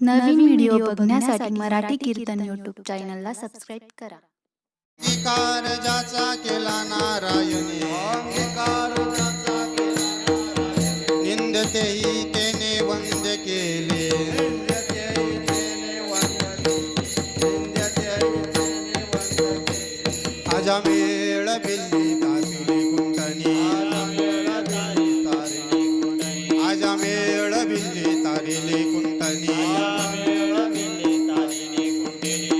नवीन video बघण्यासाठी मराठी कीर्तन YouTube चॅनलला subscribe करा. अंगीकार ज्याचा केला नारायणी, अंगीकार ज्याचा केला नारायणी, निंदतेही तेने वंद्य केले, निंदतेही तेने वंद्य केले, निंदतेही तेने वंद्य केले. आजा मेळ बिल्ली तारिली कुंडनी, आजा मेळ बिल्ली तारिली कुंडनी,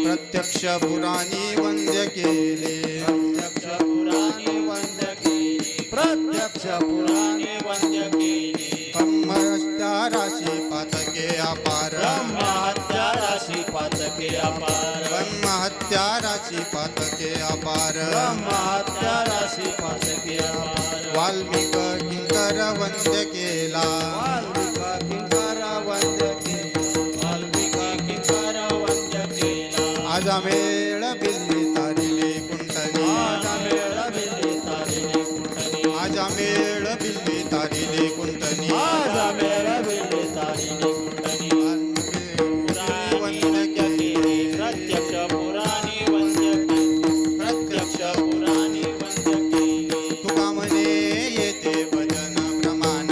प्रत्यक्ष पुराणी वंद्य केले, प्रत्यक्ष पुराणी वंद्य केले, प्रत्यक्ष पुराणी वंद्य केले. ब्रह्महत्या राशी पातके अपार, ब्रह्महत्या राशी पातके अपार, ब्रह्महत्या राशी पातके अपार, ब्रह्महत्या राशी पातके अपार. वाल्मिक किंकर वंद्य केला, वाल्मिक किंकर वंद्य केला, वाल्मिक किंकर वंद्य केला. आजा मेळ बिल्ली तारिली कुंडनी, आजा मेळ बिल्ली तारिली कुंडनी, आजा मेळ बिल्ली तारिली कुंडनी, आजा मेळ बिल्ली तारिली कुंडनी. वंद्य केले, प्रत्यक्ष पुराणी वंद्य केले, प्रत्यक्ष पुराणी वंद्य केले. तुका म्हणे येते भजन प्रमाण,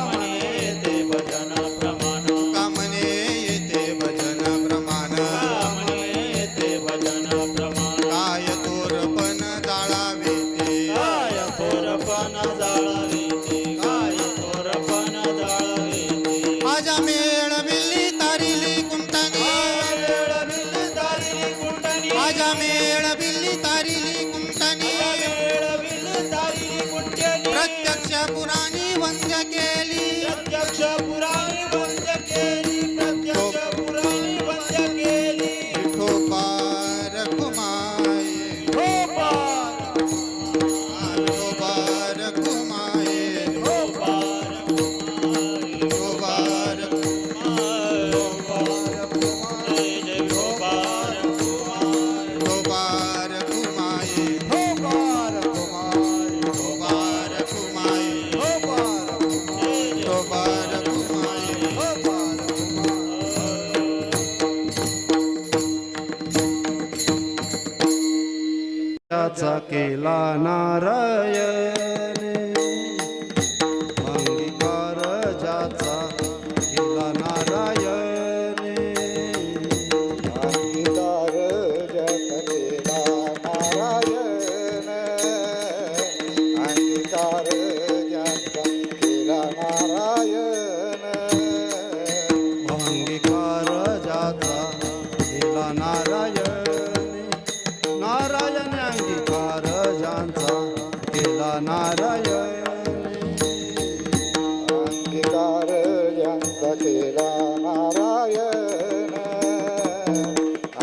म्हणे येते भजन प्रमाण, तुका म्हणे येते भजन प्रमाण, काय तोरपण जाळावे ते, काय तोरपण जाळावे ते, काय तोरपण जाळावे ते. आजा मेळ बिल्ली तारिली कुंडनी, आजा मेळ बिल्ली तारिली कुंडनी, प्रत्यक्ष पुराणी वंद्य केली, प्रत्यक्ष पुराणी वंद्य केली, प्रत्यक्ष पुराणी वंद्य केली. विठोबार घुमाये, विठोबार घुमाये, विठोबार घुमाये, विठोबार घुमाये, विठोबार घुमाये, विठोबार घुमाये, विठोबार घुमाये, विठोबार घुमाये. त्याचा केला नारायण, अंगीकार ज्याचा केला नारायण, अंगीकार ज्याचा केला नारायण, अंगीकार ज्याचा केला नारायण, अंगीकार ज्याचा केला नारायण, नारायण अंगीकार ज्यांचा केला नारायण, अंगीकार ज्यांचा केला नारायण,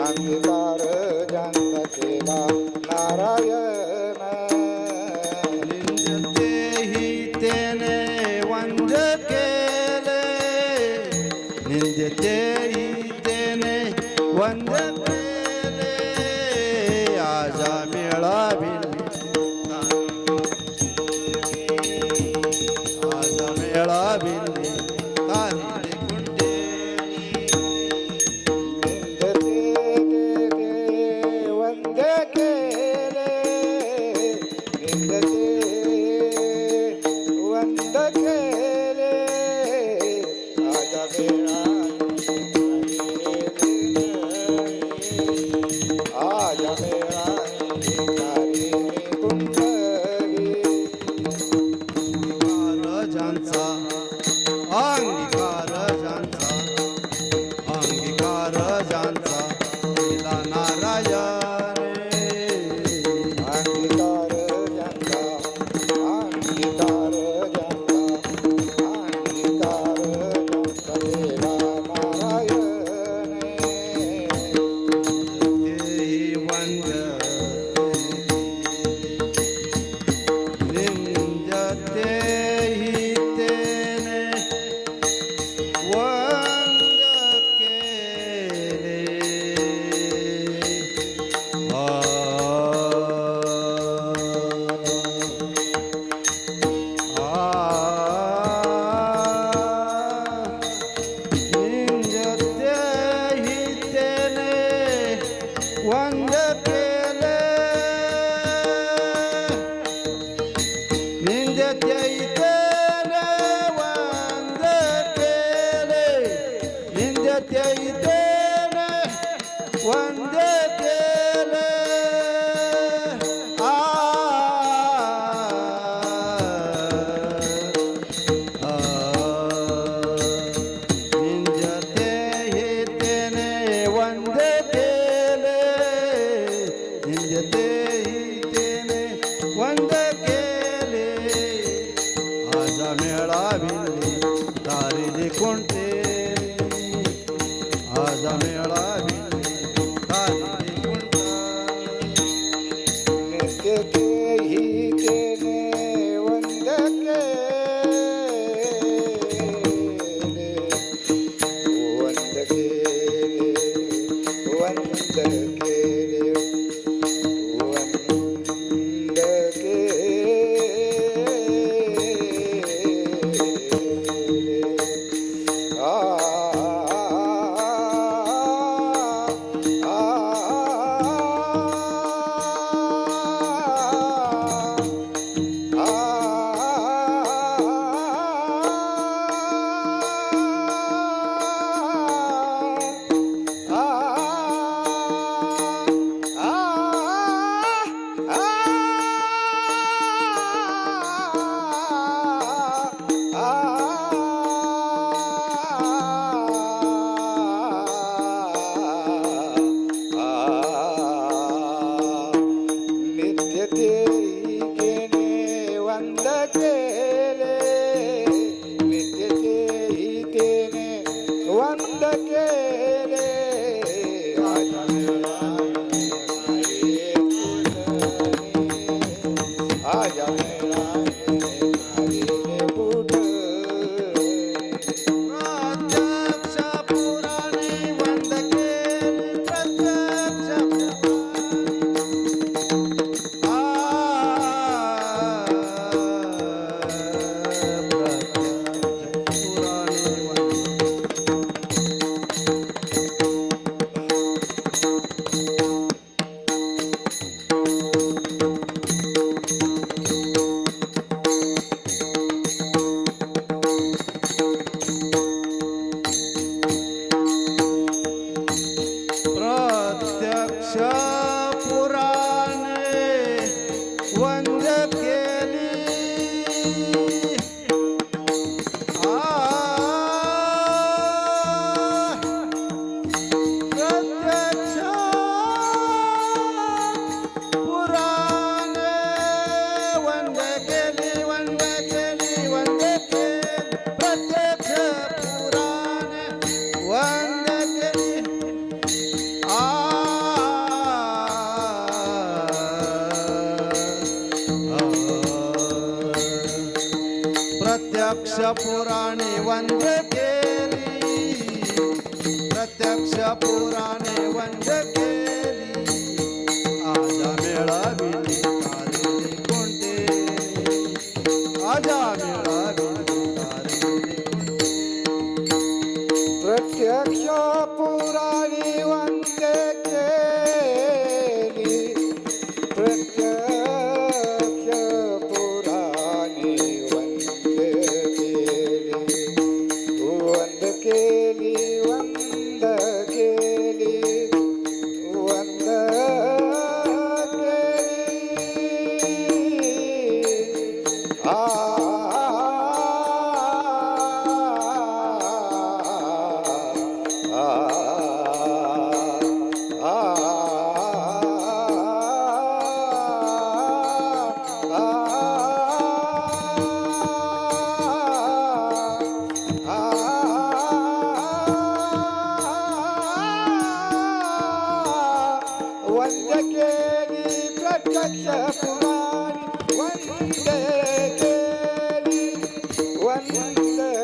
अंगीकार ज्यांचा केला नारायण. निंदतेही तेने वंद्य केले, निंदतेही तेने वंद्य केले. आजा मेळा बिल्ली, आजा मेळा बिल्ली तारिली कुंडनी, वंद्य केले, वंद्य केले. आजा मेळा निंद्यते तेन वंद्य केले निंद्यते तेन वंद्य केले निंद्यते तेन वंद्य केले आज मेळाविले तारिले कोणते आज मेळाविले तारिले कोणता नित्य तेहि तेने वंद्य केले वंद्य केले वंद्य केले नित्य तेहि केने वंद्य केले नित्य तेहि तेने वंद्य केले आज आज प्रत्यक्ष पुराणे वंद्य केले प्रत्यक्ष प्रत्यक्ष पुराणे वंद्य केली प्रत्यक्ष पुराणे वंद्य केली वंद्य केली वंद्य केली प्रत्यक्ष पुराणे वंद्य केली प्रत्यक्ष पुराणे वंद्य केली प्रत्यक्ष पुराणे वंद्य केली आज मेळाविले तारिले कोणते आज मेळाविले तारिले प्रत्यक्ष पुराणी वंद्य केली प्रत्यक्ष पुराणी वंद्य केली वंद्य केली वंद्य वंद्य केली प्रत्यक्ष पुराणी वंद्य केली वंद्य केली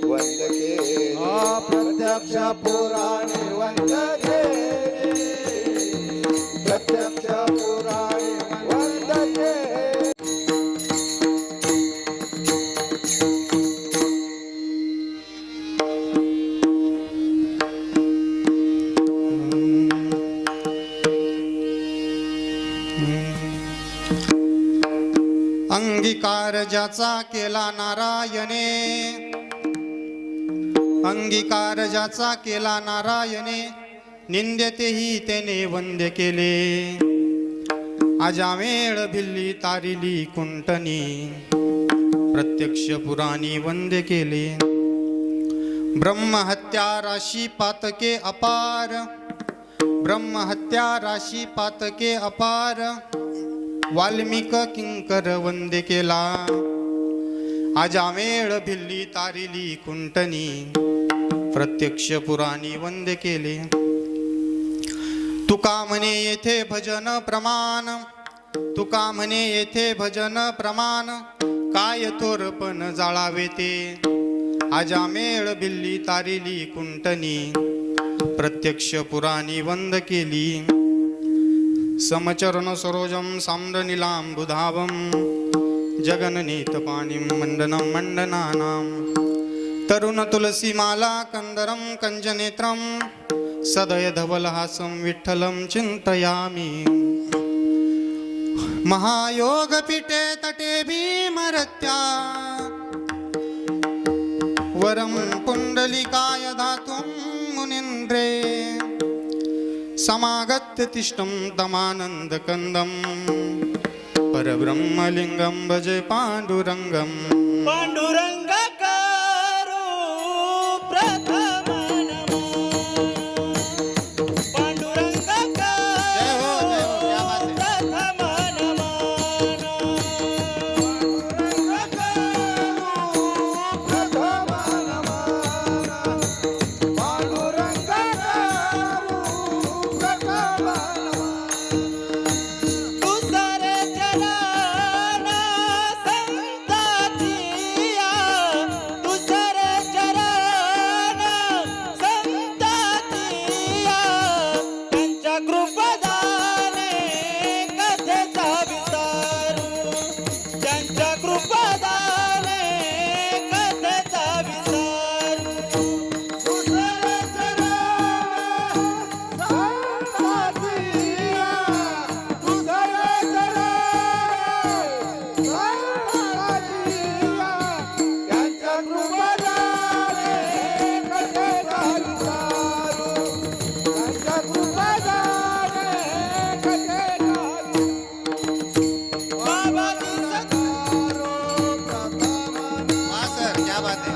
प्रत्यक्ष पुराणे वंद्य केली प्रत्यक्ष पुराणी वंद्य केली अंगीकार ज्याचा केला नारायणे अंगीकार ज्याचा केला नारायणे, निंद्यतेही त्याने वंद्य केले. अजामेळ भिल्ली तारिली कुंटनी, प्रत्यक्ष पुराणी वंद्य केले. ब्रह्महत्या राशी पातके अपार, ब्रह्महत्या राशी पातके अपार, वाल्मिक किंकर वंद्य केला. अजामेळ भिल्ली तारिली कुंटनी, प्रत्यक्ष पुराणी वंद्य केले. तुका म्हणे येथे भजन प्रमाण, तुका म्हणे येथे भजन प्रमाण, काय थोरपण जाळावे ते. अजामेळ भिल्ली तारिली कुंटनी, प्रत्यक्ष पुराणी वंद केली. समचरण सरोजम साम्रनीलांबुधावम, जगननीत पाणिं मंडनं मंडनानां. तरुण तुलसी माला कंदरं कंजनेत्रं, सदय धवलहासं विठ्ठलं चिंतयामि. महायोगपीठे तटे भीमरत्या, वरं पुंडलिकाय दातुं मुनीन्द्रे. समागत्य तिष्ठं तमानन्दकन्दं, परब्रह्मलिङ्गं भजे पाण्डुरङ्गं. पांडुरंगाकारो प्रथम नमो, पांडुरंगाकारो प्रथम नमो. दुसरे चरण संतातिया, दुसरे चरण संतातिया. त्यांच्या कृपादाने कथेचा विस्तारू, त्यांच्या कृपादाने कथेचा विस्तारू. दुसरे चरण बाबा हाँ सर, क्या बात है.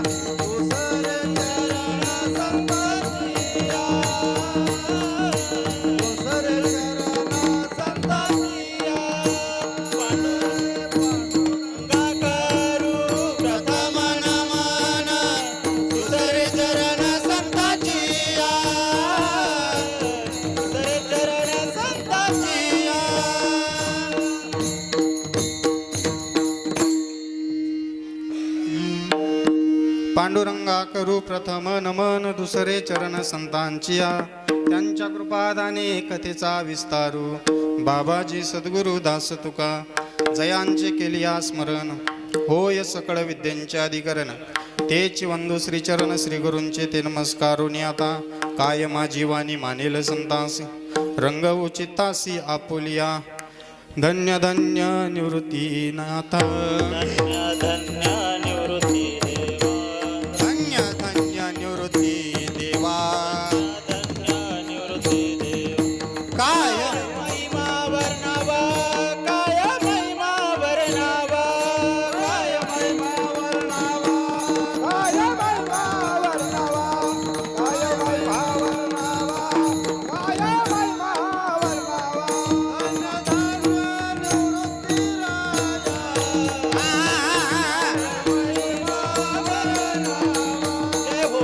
प्रथम नमन, दुसरे चरण संताचिया, दुसरे चरण संताचिया. पांडुरंगा करू प्रथम नमन, दुसरे चरण संतांचिया. त्यांच्या कृपादाने कथेचा विस्तारू. बाबाजी सद्गुरु दास तुका, जयांचे केलिया स्मरण. होय सकळ विद्यांचे अधिकरण, तेच वंदू श्रीचरण श्रीगुरूंचे ते नमस्कारुनी. आता काय माझी वाणी मानेल संतासी, रंग उचितासी आपुलिया. धन्य धन्य निवृत्ती नाथा, धन्य धन्य निवृत्ती देवा, धन्य धन्य निवृत्ती देवा. धन्य निवृत्ती देव. काय महिमा वर्णावा, काय महिमा वर्णावा, काय महिमा वर्णावा. जय हो.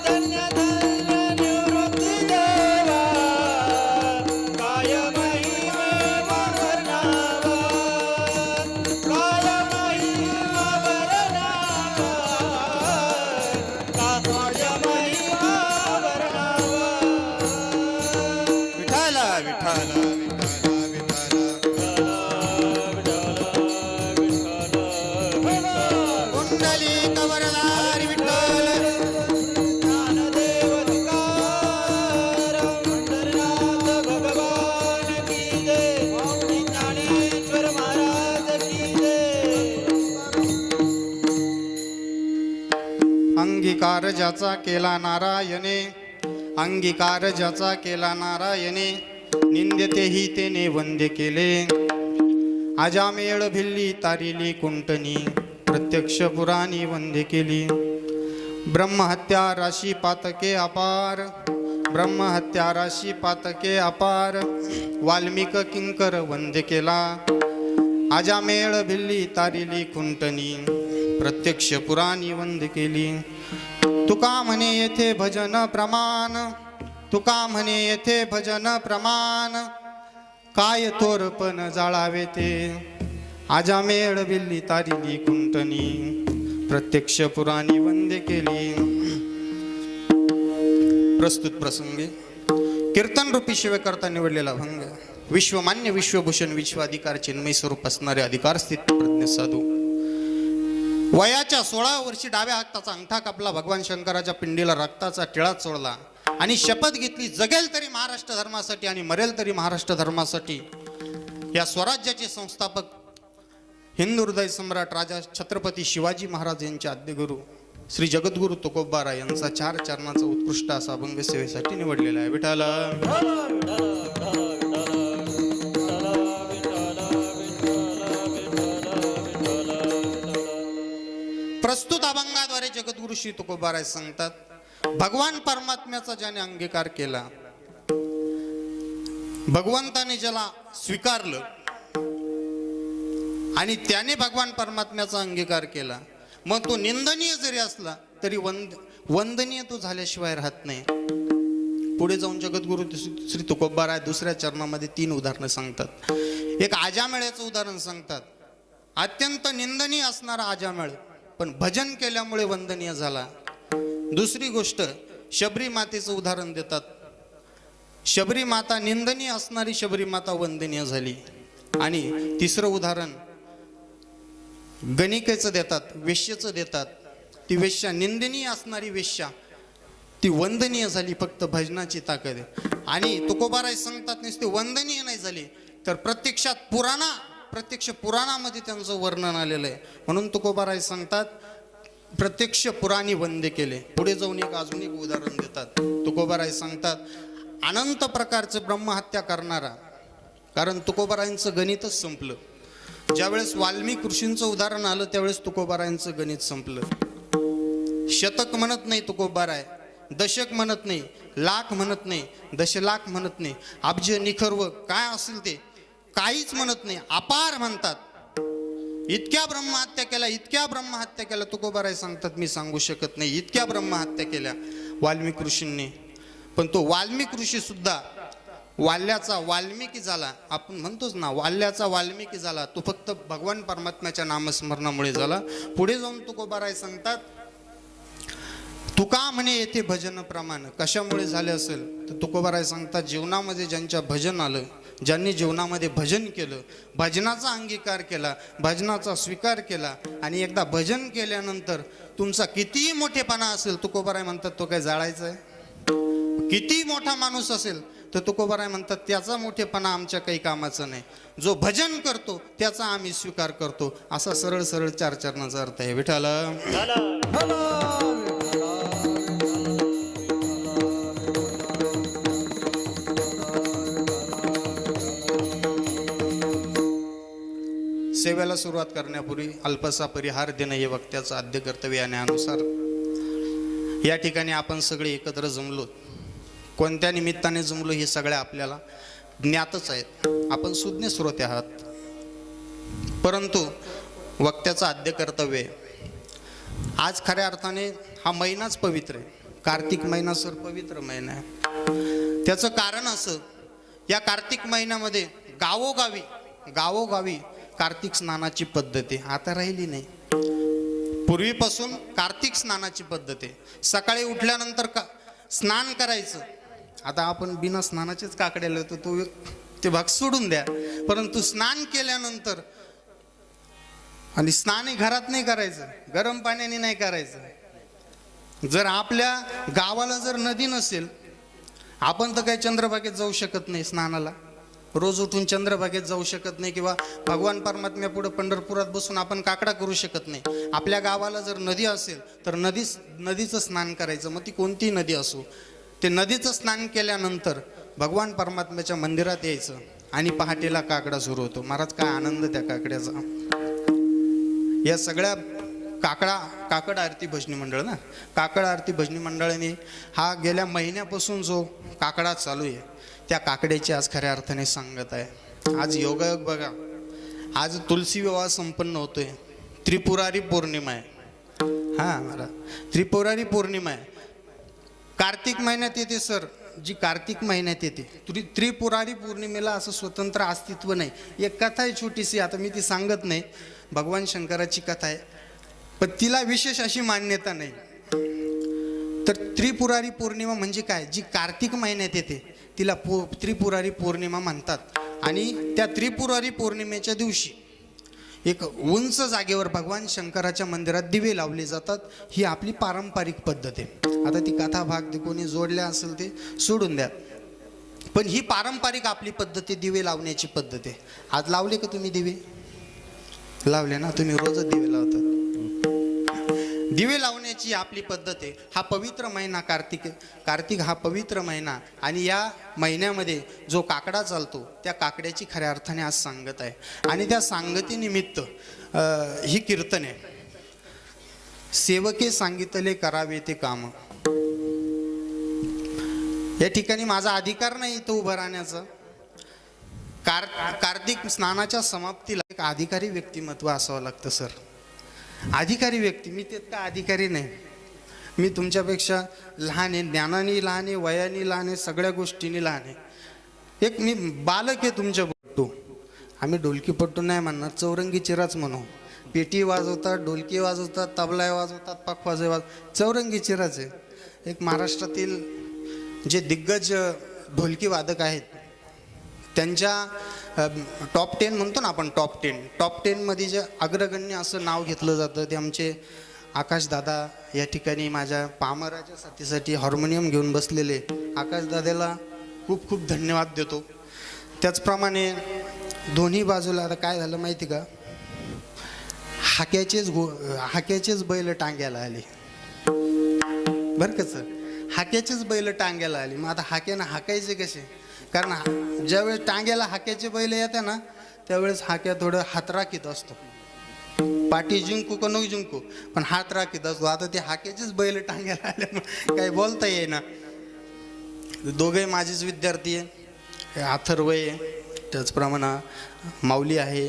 धन्य धन्य निवृत्ती देवा, काय महिमा वर्णावा, काय महिमा वर्णावा, काय महिमा वर्णावा. विठाला विठाला विठाला विठाला. कुंडली कवरदारी विठ्ठल, ज्ञानदेव तुकाराम पंढरीनाथ भगवान ज्याचा केला नारायणे, अंगीकार ज्याचा केला नारायणे, निंद्यतेही तेने वंद्य केले. आजामेळ भिल्ली तारिली कुंटनी, प्रत्यक्ष पुराणी वंद्य केली. ब्रह्महत्या राशी पातके अपार, ब्रह्महत्या राशी पातके अपार, वाल्मिक किंकर वंद्य केला. आजामेळ भिल्ली तारिली कुंटनी, प्रत्यक्ष पुराणी वंद्य केली. तुका म्हणे येथे भजन प्रमाण, तुका म्हणे येथे भजन प्रमाण, काय तोरपण जाळावे ते. आजामेळ भिल्ली तारिली कुंटनी, प्रत्यक्ष पुराणी वंद्य केली. प्रस्तुत प्रसंगी कीर्तन रूपी शिवकर्ता निवडलेला भंग, विश्वमान्य विश्वभूषण विश्वाधिकार चिन्मय स्वरूप असणारे अधिकार स्थित प्रज्ञ साधू. वयाच्या 16 वर्षी डाव्या हाताचा अंगठा कापला, भगवान शंकराच्या पिंडीला रक्ताचा टिळा चोळला आणि शपथ घेतली, जगेल तरी महाराष्ट्र धर्मासाठी आणि मरेल तरी महाराष्ट्र धर्मासाठी. या स्वराज्याचे संस्थापक हिंदू हृदय सम्राट राजा छत्रपती शिवाजी महाराज यांचे आद्यगुरु श्री जगद्गुरु तुकोबाराय यांचा 4 चरणाचा उत्कृष्ट असा अभंग सेवेसाठी निवडलेला आहे. विठाला प्रस्तुत अभंगाद्वारे जगद्गुरु श्री तुकोबाराय सांगतात, भगवान परमात्म्याचा ज्याने अंगीकार केला, भगवंताने ज्याला स्वीकारलं आणि त्याने भगवान परमात्म्याचा अंगीकार केला, मग तो निंदनीय जरी असला तरी वंदनीय तो झाल्याशिवाय राहत नाही. पुढे जाऊन जगद्गुरु श्री तुकोबाराय दुसऱ्या चरणामध्ये 3 उदाहरणं सांगतात. एक आजामेळ्याचं उदाहरण सांगतात. अत्यंत निंदनीय असणारा आजामेळ पण भजन केल्यामुळे वंदनीय झाला. दुसरी गोष्ट शबरी मातेचं उदाहरण देतात. शबरी माता निंदनीय असणारी शबरी माता वंदनीय झाली. आणि तिसरं उदाहरण गणिकेचं देतात, वेश्येचं देतात. ती वेश्या निंदनीय असणारी वेश्या ती वंदनीय झाली फक्त भजनाची ताकद आहे. आणि तुकोबाराय सांगतात नुसते वंदनीय नाही झाली तर प्रत्यक्ष पुराणामध्ये त्यांचं वर्णन आलेलं आहे. म्हणून तुकोबाराय सांगतात प्रत्यक्ष पुराणी वंद्य केले. पुढे जाऊन अजून एक उदाहरण देतात. तुकोबाराय सांगतात अनंत प्रकारचं ब्रह्महत्या करणारा, कारण तुकोबारायांचं गणितच संपलं. ज्यावेळेस वाल्मिक ऋषींचं उदाहरण आलं त्यावेळेस तुकोबारायांचं गणित संपलं. शतक म्हणत नाही तुकोबाराय, दशक म्हणत नाही, लाख म्हणत नाही, दशलाख म्हणत नाही, अब्ज निखर्व काय असेल ते काहीच म्हणत नाही, अपार म्हणतात. इतक्या ब्रह्महत्या केल्या तुकोबाराय सांगतात मी सांगू शकत नाही. इतक्या ब्रह्महत्या केल्या वाल्मिक ऋषींनी. पण तो वाल्मिक ऋषी सुद्धा वाल्याचा वाल्मिकी झाला. आपण म्हणतोच ना वाल्याचा वाल्मिकी झाला, तो फक्त भगवान परमात्म्याच्या नामस्मरणामुळे झाला. पुढे जाऊन तुकोबाराय सांगतात तुका म्हणे येथे भजन प्रमाण कशामुळे झाले असेल तर तुकोबाराय सांगतात जीवनामध्ये ज्यांच्या भजन आलं, ज्यांनी जीवनामध्ये भजन केलं, भजनाचा अंगीकार केला, भजनाचा स्वीकार केला आणि एकदा भजन केल्यानंतर तुमचा कितीही मोठेपणा असेल, तुकोबाराय म्हणतात तो काय जाळायचा आहे. किती मोठा माणूस असेल तर तुकोबाराय म्हणतात त्याचा मोठेपणा आमच्या काही कामाचं नाही. जो भजन करतो त्याचा आम्ही स्वीकार करतो. असा सरळ 4 चरणाचा अर्थ आहे. विठाला सेवेला सुरुवात करण्यापूर्वी अल्पसा परिहार देणं हे वक्त्याचं आद्य कर्तव्य आहे. अनुसार या ठिकाणी आपण सगळे एकत्र जमलो. कोणत्या निमित्ताने जमलो हे सगळे आपल्याला ज्ञातच आहेत. आपण सुज्ञ श्रोते आहात, परंतु वक्त्याचं आद्य कर्तव्य आज खऱ्या अर्थाने हा महिनाच पवित्र आहे. कार्तिक महिना सर पवित्र महिना आहे. त्याचं कारण असं, या कार्तिक महिन्यामध्ये गावोगावी कार्तिक स्नानाची पद्धत आहे. आता राहिली नाही. पूर्वीपासून कार्तिक स्नानाची पद्धत आहे. सकाळी उठल्यानंतर स्नान करायचं. आता आपण बिना स्नानाचेच काकड्याला होतो, ते भाग सोडून द्या. परंतु स्नान केल्यानंतर, आणि स्नान घरात नाही करायचं, गरम पाण्याने नाही करायचं. जर आपल्या गावाला जर नदी नसेल, आपण तर काही चंद्रभागेत जाऊ शकत नाही स्नानाला. रोज उठून चंद्रभागेत जाऊ शकत नाही किंवा भगवान परमात्म्या पुढे पंढरपुरात बसून आपण काकडा करू शकत नाही. आपल्या गावाला जर नदी असेल तर नदीचं स्नान करायचं, मग ती कोणतीही नदी असो. ते नदीचं स्नान केल्यानंतर भगवान परमात्म्याच्या मंदिरात यायचं आणि पहाटेला काकडा सुरू होतो. महाराज काय आनंद त्या काकड्याचा. या सगळ्या काकड आरती भजनी मंडळ ना, काकड आरती भजनी मंडळाने हा गेल्या महिन्यापासून जो काकडा चालू आहे त्या काकड्याची आज खऱ्या अर्थाने सांगत आहे. आज योगायोग बघा, आज तुलसी विवाह संपन्न होतोय, त्रिपुरारी पौर्णिमा आहे. हां महाराज, त्रिपुरारी पौर्णिमा आहे. कार्तिक महिन्यात येते सर, जी कार्तिक महिन्यात येते. त्रिपुरारी पौर्णिमेला असं स्वतंत्र अस्तित्व नाही. एक कथा आहे छोटीशी, आता मी ती सांगत नाही, भगवान शंकराची कथा आहे, पण तिला विशेष अशी मान्यता नाही. तर त्रिपुरारी पौर्णिमा म्हणजे काय, जी कार्तिक महिन्यात येते तिला त्रिपुरारी पौर्णिमा म्हणतात. आणि त्या त्रिपुरारी पौर्णिमेच्या दिवशी एक उंच जागेवर भगवान शंकराच्या मंदिरात दिवे लावले जातात. ही आपली पारंपरिक पद्धत आहे. आता ती कथा भाग कोणी जोडल्या असेल ते सोडून द्या, पण ही पारंपरिक आपली पद्धत आहे, दिवे लावण्याची पद्धत आहे. आज लावले का तुम्ही दिवे? लावले ना, तुम्ही रोजच दिवे लावतात. दिवे लावण्याची आपली पद्धत आहे. हा पवित्र महिना कार्तिक हा पवित्र महिना, आणि या महिन्यामध्ये जो काकडा चालतो त्या काकड्याची खऱ्या अर्थाने आज सांगत आहे. आणि त्या सांगतीनिमित्त ही कीर्तन आहे. सेवके सांगितले करावे ते काम. या ठिकाणी माझा अधिकार नाही इथं उभं राहण्याचा. कार्तिक स्नानाच्या समाप्तीला एक अधिकारी व्यक्तिमत्व असावं लागतं सर. अधिकारी व्यक्ती, मी तितका अधिकारी नाही, मी तुमच्यापेक्षा लहान आहे, ज्ञानाने लहान आहे, वयाने लहान आहे, सगळ्या गोष्टींनी लहान आहे. एक मी बालक आहे तुमच्यापट्टू. आम्ही ढोलकीपट्टू नाही म्हणणार, चौरंगी चिराच म्हणू. पेटी वाजवतात, ढोलकी वाजवतात, तबला वाजवतात, पखवाज चौरंगी चिराच आहे. एक महाराष्ट्रातील जे दिग्गज ढोलकी वादक आहेत त्यांच्या टॉप 10 म्हणतो ना आपण, टॉप 10 मध्ये जे अग्रगण्य असं नाव घेतलं जातं ते आमचे आकाशदादा. या ठिकाणी माझ्या पामराच्या साथीसाठी हार्मोनियम घेऊन बसलेले आकाशदादाला खूप खूप धन्यवाद देतो. त्याचप्रमाणे दोन्ही बाजूला आता काय झालं माहिती का, हाक्याचेच बैल टांग्याला आले बरं का सर. हाक्याचेच बैल टांग्याला आले. मग आता हाक्यानं हाकायचे कसे, कारण ज्यावेळेस टांग्याला हाक्याचे बैल येतात ना त्यावेळेस हाक्या थोडं हात राखीत असतो. पाठी जिंकू का नको जिंकू पण हात राखीत असतो. आता ते हाक्याचेच बैल टांग्याला आल्यामुळे काही बोलता येईना. दोघे माझेच विद्यार्थी आहे, अथर्व आहे, त्याचप्रमाणे माऊली आहे.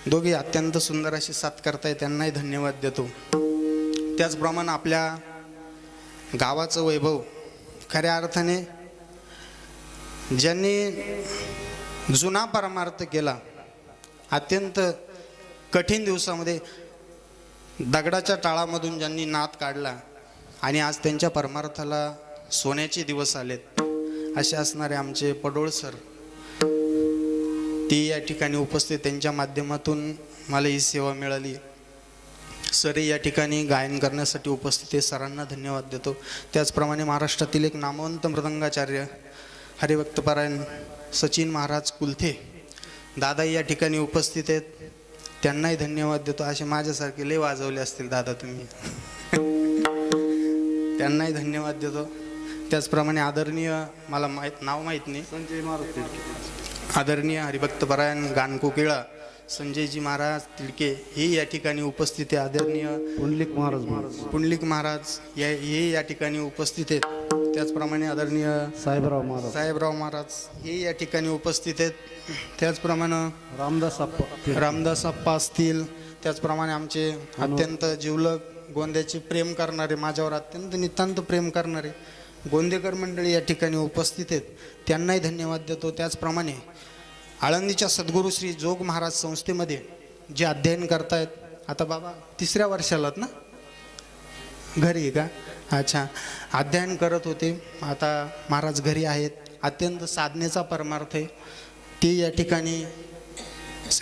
दोघे अत्यंत सुंदर अशी साथ करताय, त्यांनाही धन्यवाद देतो. त्याचप्रमाणे आपल्या गावाचं वैभव खऱ्या अर्थाने ज्यांनी जुना परमार्थ केला, अत्यंत कठीण दिवसामध्ये दगडाच्या टाळामधून ज्यांनी नाद काढला आणि आज त्यांच्या परमार्थाला सोन्याचे दिवस आलेत, असे असणारे आमचे पडोळ सर, ती या ठिकाणी उपस्थित, त्यांच्या माध्यमातून मला ही सेवा मिळाली. सर या ठिकाणी गायन करण्यासाठी उपस्थित आहे, सरांना धन्यवाद देतो. त्याचप्रमाणे महाराष्ट्रातील एक नामवंत मृदंगाचार्य हरिभक्तपरायण सचिन महाराज कुलथे दादा या ठिकाणी उपस्थित आहेत, त्यांनाही धन्यवाद देतो. असे माझ्यासारखे लय वाजवले असतील दादा तुम्ही, त्यांनाही धन्यवाद देतो. त्याचप्रमाणे आदरणीय, मला नाव माहीत नाही, संजय महाराज आदरणीय हरिभक्तपरायण गानकोकिळा संजयजी महाराज तिडके हे या ठिकाणी उपस्थित आहे. आदरणीय पुंडलिक महाराज हे या ठिकाणी उपस्थित आहेत. त्याचप्रमाणे आदरणीय साहेबराव महाराज हे या ठिकाणी उपस्थित आहेत. त्याचप्रमाणे रामदास अप्पा असतील. त्याचप्रमाणे आमचे अत्यंत जिवलग गोंद्याचे प्रेम करणारे, माझ्यावर अत्यंत नितांत प्रेम करणारे गोंदेकर मंडळी या ठिकाणी उपस्थित आहेत, त्यांनाही धन्यवाद देतो. त्याचप्रमाणे आळंदीच्या सद्गुरू श्री जोग महाराज संस्थेमध्ये जे अध्ययन करतायत, आता बाबा 3ऱ्या वर्षालात ना, घरी आहे का? अच्छा, अध्ययन करत होते, आता महाराज घरी आहेत. अत्यंत साधनेचा परमार्थ आहे, ते या ठिकाणी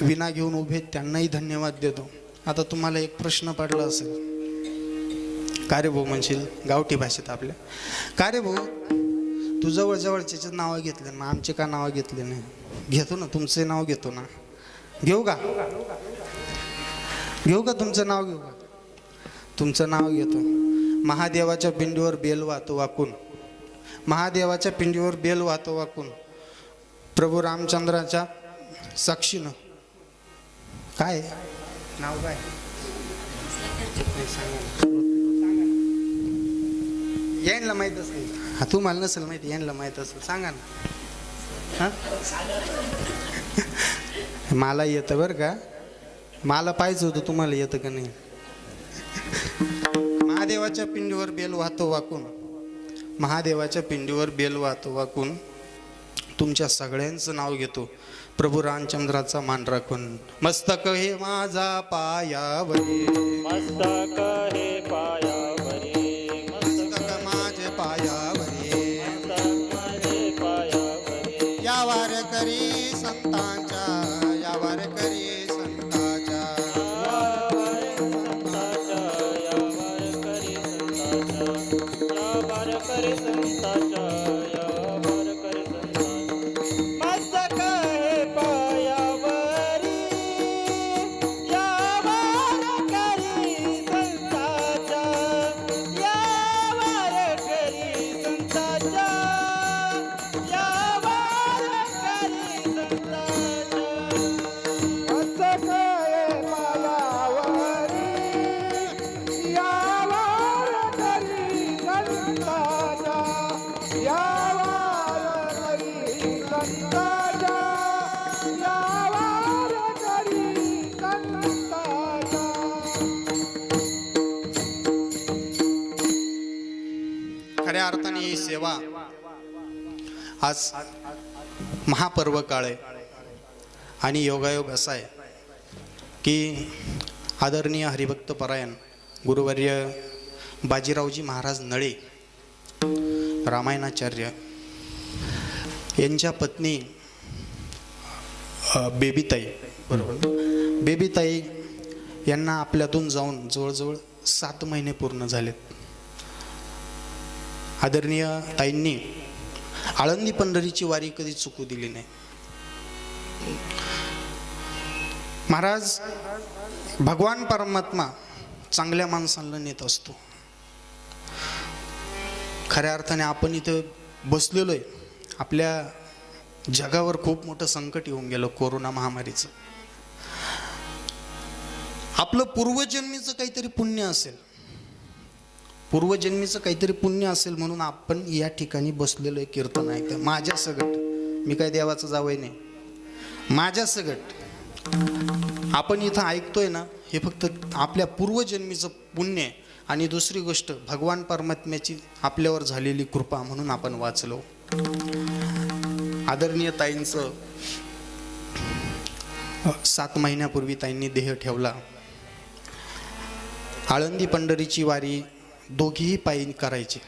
विना घेऊन उभे आहेत, त्यांनाही धन्यवाद देतो. आता तुम्हाला एक प्रश्न पडला असेल, का रे भाऊ म्हणशील गावठी भाषेत आपल्या, का रे भाऊ तू जवळच्याचे नाव घेतले ना, आमचे का नाव घेतले नाही? घेतो ना, तुमचे नाव घेतो ना. घेऊ का? घेऊ का? तुमचं नाव घेऊ का? तुमचं नाव घेतो. महादेवाच्या पिंडीवर बेल वाहतो वाकून, महादेवाच्या पिंडीवर बेल वाहतो वाकून, प्रभू रामचंद्राच्या साक्षीनं. काय नाव? काय यांना माहित असेल. हा, तुम्हाला नसेल माहिती, यांना माहित असेल. सांगा ना. हा, मला येतं बरं का, मला पाहिजे होतं, तुम्हाला येतं का नाही? महादेवाच्या पिंडीवर बेल वाहतो वाकून, महादेवाच्या पिंडीवर बेल वाहतो वाकून, तुमच्या सगळ्यांचं नाव घेतो, प्रभू रामचंद्राचा मान राखून. मस्तक हे माझा पायावरी, मस्तक हे पायावरी, मस्तक माझे पायावरी, मस्तक माझे पायावरी. या वारकरी संतांच्या, या वारकरी संतांच्या, वारकरी संतांच्या, वारकरी संतांच्या. मस्तक हे पायावरी, या वारकरी संतांच्या, या वारकरी संतांच्या, या वारकरी संतांच्या. मस्तक हे पायावरी, या वारकरी संतांच्या, या वारकरी संतांच्या, या वारकरी संतांच्या. खऱ्या अर्थाने ही सेवा आज महापर्व काळ आहे. आणि योगायोग असा आहे की आदरणीय हरिभक्त परायण गुरुवर्य बाजीरावजी महाराज नळे रामायणाचार्य यांच्या पत्नी बेबीताई, बरोबर, बेबीताई यांना आपल्यातून जाऊन जवळजवळ 7 महिने पूर्ण झालेत. आदरणीय ताईंनी आळंदी पंढरीची वारी कधी चुकू दिली नाही. महाराज भगवान परमात्मा चांगल्या माणसांना नेत असतो. खऱ्या अर्थाने आपण इथं बसलेलो आहे, आपल्या जगावर खूप मोठं संकट येऊन गेलं, कोरोना महामारीचं. आपलं पूर्वजन्मीचं काहीतरी पुण्य असेल, पूर्वजन्मीचं काहीतरी पुण्य असेल म्हणून आपण या ठिकाणी बसलेलो आहे, कीर्तन ऐकतं. माझ्या सगट, मी काय देवाचं जावई नाही, माझ्या सगट आपण इथं ऐकतोय ना, हे फक्त आपल्या पूर्वजन्मीचं पुण्य आहे. आणि दुसरी गोष्ट, भगवान परमात्म्याची आपल्यावर झालेली कृपा म्हणून आपण वाचलो. आदरणीय ताईंचं 7 महिन्यापूर्वी ताईंनी देह ठेवला. आळंदी पंढरीची वारी दोघीही पायी करायचे.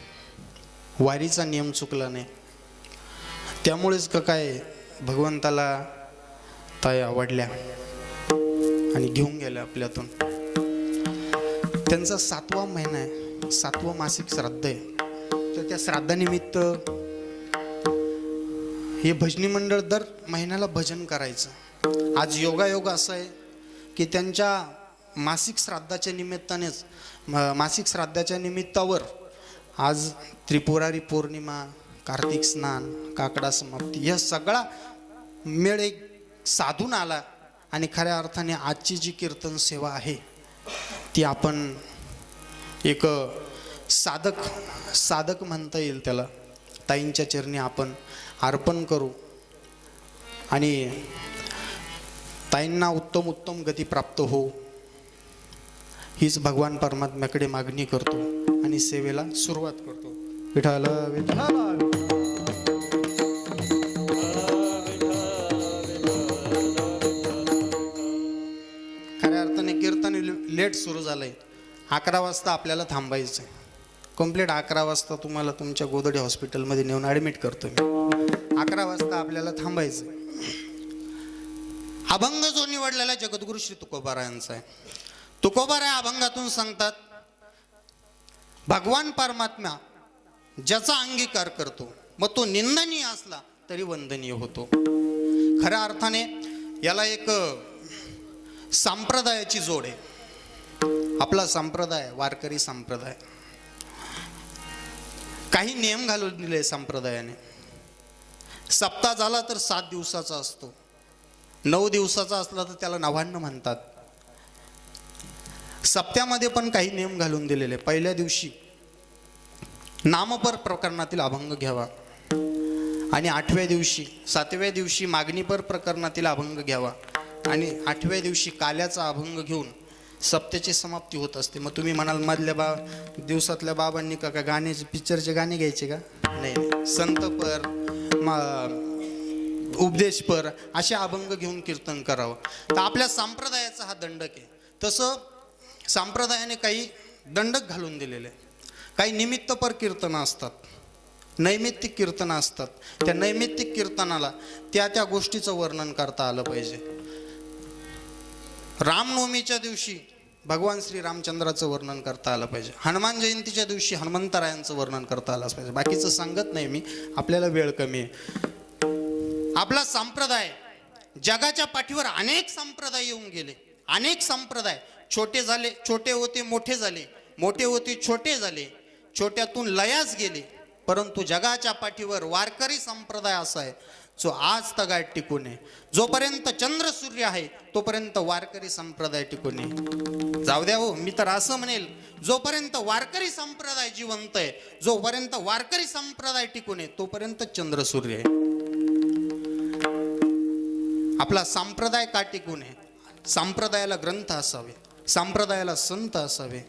वारीचा नियम चुकला नाही, त्यामुळेच काय भगवंताला ताई आवडल्या आणि घेऊन गेल्या आपल्यातून. त्यांचा 7वा महिना आहे, 7वं मासिक श्राद्ध आहे. तर त्या श्राद्धानिमित्त हे भजनी मंडळ दर महिन्याला भजन करायचं. आज योगायोग असं आहे की त्यांच्या मासिक श्राद्धाच्या निमित्तानेच, मासिक श्राद्धाच्या निमित्तावर आज त्रिपुरारी पौर्णिमा, कार्तिक स्नान, काकडा समाप्ती, या सगळा मेळ एक साधून आला. आणि खऱ्या अर्थाने आजची जी कीर्तन सेवा आहे ती आपण एक साधक म्हणता येईल त्याला, ताईंच्या चरणी आपण अर्पण करू आणि ताईंना उत्तम गती प्राप्त हो, हीच भगवान परमात्म्याकडे मागणी करतो आणि सेवेला सुरुवात करतो. विठ्ठल विठ्ठल. खऱ्या अर्थाने कीर्तन लेट सुरू झालंय. 11 वाजता आपल्याला थांबायचं आहे. कंप्लीट 11 वाजता तुम्हाला तुमच्या गोदडी हॉस्पिटलमध्ये नेऊन ॲडमिट करतो मी. 11 वाजता आपल्याला थांबायचं. अभंग जो निवडलेला जगद्गुरु श्री तुकोबारायांचा आहे. तुकोबाराय अभंगातून सांगतात, भगवान परमात्मा ज्याचा अंगीकार करतो, मग तो निंदनीय असला तरी वंदनीय होतो. खऱ्या अर्थाने याला एक संप्रदायाची जोड आहे. आपला संप्रदाय वारकरी संप्रदाय काही नियम घालून दिले संप्रदायाने. सप्ताह झाला तर 7 दिवसाचा असतो. 9 दिवसाचा असला तर त्याला 99 म्हणतात. सप्त्यामध्ये पण काही नियम घालून दिलेले. पहिल्या दिवशी नामपर प्रकरणातील अभंग घ्यावा आणि 8व्या दिवशी 7व्या दिवशी मागणीपर प्रकरणातील अभंग घ्यावा आणि 8व्या दिवशी काल्याचा अभंग घेऊन सप्त्याची समाप्ती होत असते. मग तुम्ही म्हणाल मधल्या दिवसातल्या बाबांनी का गाण्याचे पिक्चरचे गाणे घ्यायचे का? नाही. संतपर उपदेशपर असे अभंग घेऊन कीर्तन करावं. तर आपल्या संप्रदायाचा हा दंडक आहे. तसं संप्रदायाने काही दंडक घालून दिलेले. काही निमित्तपर कीर्तनं असतात, नैमित्तिक कीर्तनं असतात. त्या नैमित्तिक कीर्तनाला त्या गोष्टीचं वर्णन करता आलं पाहिजे. रामनवमीच्या दिवशी भगवान श्री रामचंद्राचं वर्णन करता आलं पाहिजे. हनुमान जयंतीच्या दिवशी हनुमंतरायांचं वर्णन करता आलं पाहिजे. बाकीचं सांगत नाही मी, आपल्याला वेळ कमी आहे. आपला संप्रदाय जगाच्या पाठीवर अनेक संप्रदाय येऊन गेले. अनेक संप्रदाय छोटे झाले, छोटे होते मोठे झाले, मोठे होते छोटे झाले, छोट्यातून लयास गेले. परंतु जगाच्या पाठीवर वारकरी संप्रदाय असा आहे जो आज तगायत टिकून आहे. जोपर्यंत चंद्र सूर्य आहे तोपर्यंत वारकरी संप्रदाय टिकून आहे. जाऊ द्या हो, मी तर असं म्हणेल, जोपर्यंत वारकरी संप्रदाय जिवंत आहे, जोपर्यंत वारकरी संप्रदाय टिकून आहे तोपर्यंत चंद्र सूर्य आहे. आपला संप्रदाय का टिकून आहे? संप्रदायाला ग्रंथ असावे, संप्रदायाला संत असावे,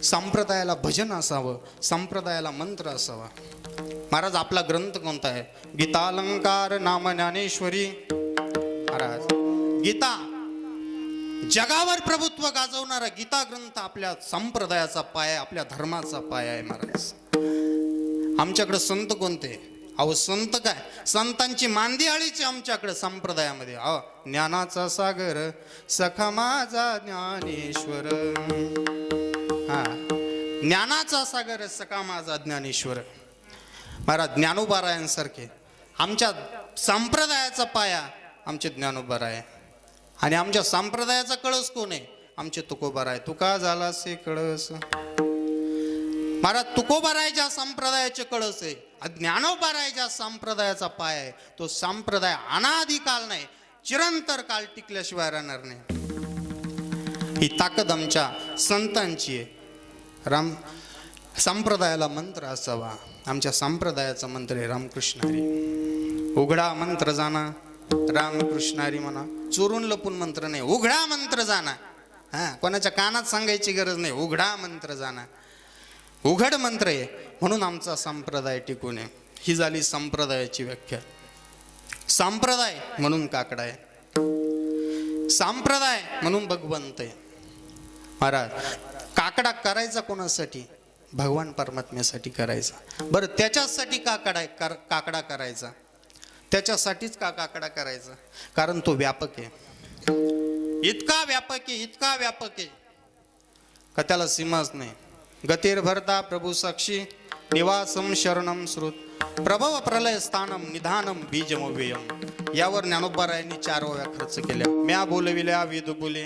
संप्रदायाला भजन असावं, संप्रदायाला मंत्र असावा. महाराज आपला ग्रंथ कोणता आहे? गीतालंकार नाम ज्ञानेश्वरी. महाराज गीता जगावर प्रभुत्व गाजवणारा गीता ग्रंथ आपल्या संप्रदायाचा पाय, आपल्या धर्माचा पाय आहे. महाराज आमच्याकडे संत कोणते? अहो संत काय, संतांची मांदियाळीची आमच्याकडे संप्रदायामध्ये. ज्ञानाचा सागर सखा माझा ज्ञानेश्वर. हा, ज्ञानाचा सागर सखा माझा ज्ञानेश्वर. महाराज ज्ञानोबारायांसारखे आमच्या संप्रदायाचा पाया आमचे ज्ञानोबाराय. आणि आमच्या संप्रदायाचा कळस कोण आहे? आमचे तुकोबाराय. तुका झाला से कळस. महाराज तुकोबाराय ज्या संप्रदायाचे कळस आहे, ज्ञानोबाराय ज्या संप्रदायाचा पाय आहे, तो संप्रदाय अनादिकाल नाही, चिरंतर काल टिकल्याशिवाय राहणार नाही. ही ताकद आमच्या संतांची आहे. राम संप्रदायाला मंत्र असावा. आमच्या संप्रदायाचा मंत्र आहे रामकृष्ण हरी. उघडा मंत्र जाणा रामकृष्ण हरी म्हणा. चोरून लपून मंत्र नाही, उघडा मंत्र जाणा. हा, कोणाच्या कानात सांगायची गरज नाही, उघडा मंत्र जाणा. उघड मंत्र आहे म्हणून आमचा संप्रदाय टिकून आहे. ही झाली संप्रदायाची व्याख्या. संप्रदाय म्हणून काकडा आहे, संप्रदाय म्हणून भगवंत आहे. महाराज काकडा करायचा कोणासाठी? भगवान परमात्म्यासाठी करायचा. बरं त्याच्यासाठी काकडा करायचा? त्याच्यासाठीच का काकडा करायचा? कारण तो व्यापक आहे. इतका व्यापक आहे, इतका व्यापक आहे का त्याला सीमाच नाही. गतीर भरता प्रभू साक्षी निवासम शरणम श्रुत प्रभव प्रलय स्थानम निधानम बीजमव्ययम. यावर ज्ञानोबारायांनी 4 ओव्या खर्च केल्या. म्या बोलविल्या वेद बोले,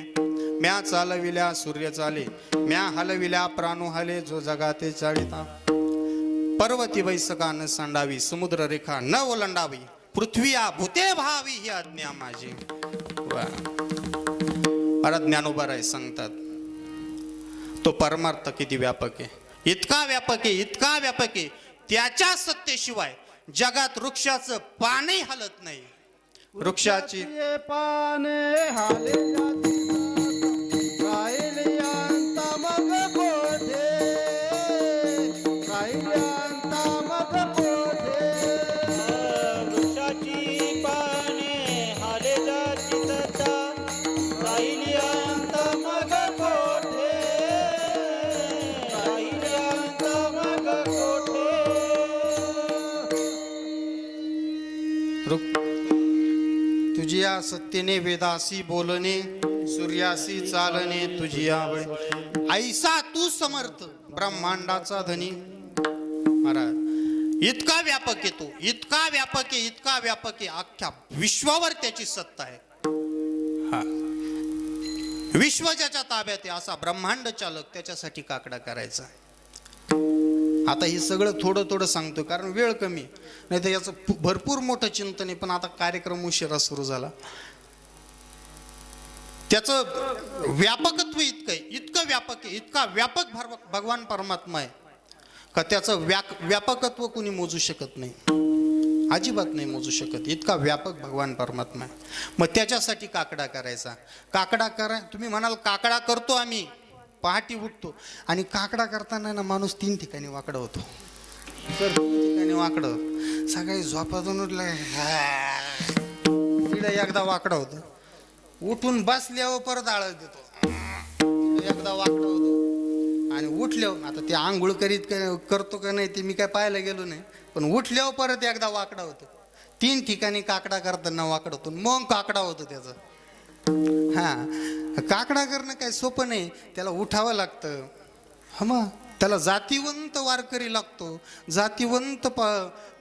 म्या चालविल्या सूर्य चाले, म्या हलविल्या प्राणू हले, जो जगाते चाळिता. पर्वती वैसका न सांडावी, समुद्र रेखा न ओलांडावी, पृथ्वीया भूते भावी ही आज्ञा माझी. परत ज्ञानोबाराय सांगतात तो परमार्थ किती व्यापक आहे. इतका व्यापक आहे, इतका व्यापक आहे, त्याच्या सत्तेशिवाय जगात वृक्षाचं पानही हलत नाही. वृक्षाची पाने हाले राहिले अंत मग कोठे, राहिले अंत मग कोठे. वृक्षाची पाने हाले जाती सता, राहिली अंत मग कोठे, राहिली अंत मग कोठे. तुझिया सत्तेने वेदासी बोलणे, सूर्यासी चालणे तुझी आवड. ऐसा तू समर्थ ब्रह्मांडाचा धनी. महाराज इतका व्यापक आहे तो, इतका व्यापक आहे, इतका व्यापक आहे, अख्ख्या विश्वावर त्याची सत्ता आहे. हा, विश्व ज्याच्या ताब्यात आहे असा ब्रह्मांड चालक, त्याच्यासाठी काकडा करायचा. आता हे सगळं थोडं थोडं सांगतो कारण वेळ कमी, नाही तर याचं भरपूर मोठं चिंतन आहे. पण आता कार्यक्रम उशिरा सुरू झाला. त्याचं व्यापकत्व इतकं आहे, इतकं व्यापक आहे, इतका व्यापक भगवान परमात्मा आहे का त्याचं व्यापकत्व कुणी मोजू शकत नाही, अजिबात नाही मोजू शकत. इतका व्यापक भगवान परमात्मा आहे. मग त्याच्यासाठी काकडा करायचा. काकडा करा, तुम्ही म्हणाल काकडा करतो आम्ही, पहाटी उठतो आणि काकडा करताना ना माणूस 3 ठिकाणी वाकडा होतो. तर 2 ठिकाणी वाकडं, सकाळी झोपातून उठलं तिकडे एकदा वाकडा होतं, उठून बसल्यावर परत आळस देतो, एकदा वाकडा होतो, आणि उठल्यावर आता ते आंघोळ करतो का नाही ते मी काय पाहायला गेलो नाही, पण उठल्यावर परत एकदा वाकडा होतो. 3 ठिकाणी काकडा करताना वाकडा होतो, मग काकडा होतो त्याचं. हा, काकडा करणं काय सोपं नाही, त्याला उठावं लागतं. हा, मग त्याला जातीवंत वारकरी लागतो, जातीवंत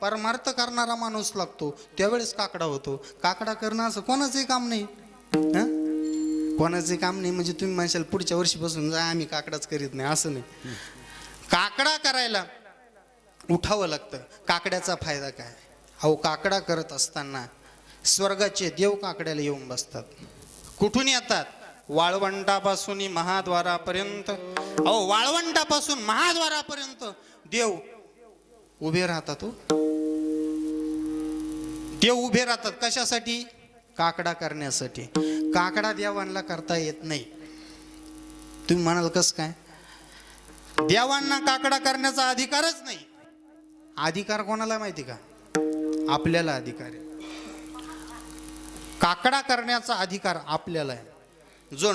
परमार्थ करणारा माणूस लागतो, त्यावेळेस काकडा होतो. काकडा करणं असं कोणाचंही काम नाही. हा, कोणाचे काम नाही म्हणजे तुम्ही म्हणशाल पुढच्या वर्षीपासून जा आम्ही काकडाच करीत नाही, असं नाही. काकडा करायला उठावं लागतं. काकड्याचा फायदा काय? अहो, काकडा करत असताना स्वर्गाचे देव काकड्याला येऊन बसतात. कुठून येतात? वाळवंटापासून महाद्वारापर्यंत. अहो, वाळवंटापासून महाद्वारापर्यंत देव उभे राहतात. देव उभे राहतात कशासाठी? काकडा करण्यासाठी. काकडा देवांना करता येत नाही. तुम्ही म्हणाल कसं काय? देवांना काकडा करण्याचा अधिकारच नाही. अधिकार कोणाला माहिती का? आपल्याला अधिकार आहे. काकडा करण्याचा अधिकार आपल्याला आहे. जो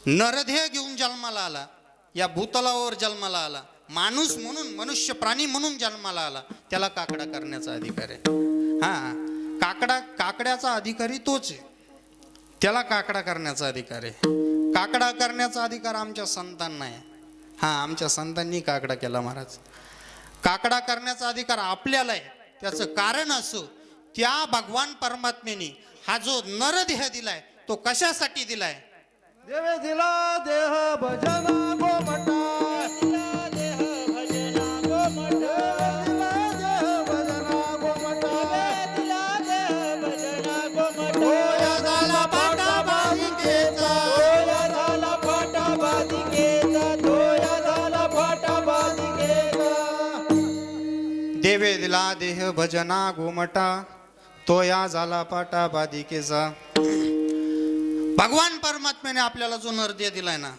नरदेह घेऊन जन्माला आला, या भूतलावर जन्माला आला, माणूस म्हणून, मनुष्य प्राणी म्हणून जन्माला आला, त्याला काकडा करण्याचा अधिकार आहे. हा, काकड्याचा अधिकारी तोच आहे, त्याला काकडा करण्याचा अधिकार आहे. काकडा करण्याचा अधिकार आमच्या संतांना आहे. हा, आमच्या संतांनी काकडा केला महाराज. काकडा करण्याचा अधिकार आपल्याला आहे. त्याचं कारण असं, त्या भगवान परमात्म्याने हा जो नरदेह दिलाय तो कशासाठी दिलाय? देवे दिला देह भजना गोमटा, दिला देह भजना गोमटा, देह भजना गोमटा, दिला देह भजना गोमटा. होया झाला पाटा बालिकेचा, धोया झाला फाटा बालिकेचा, धोया झाला फाटा बालिकेचा. देवे दिला देह भजना गोमटा, तो या झाला पाटा बाधिकेचा. भगवान परमात्म्याने आपल्याला जो नरदेह दिलाय ना,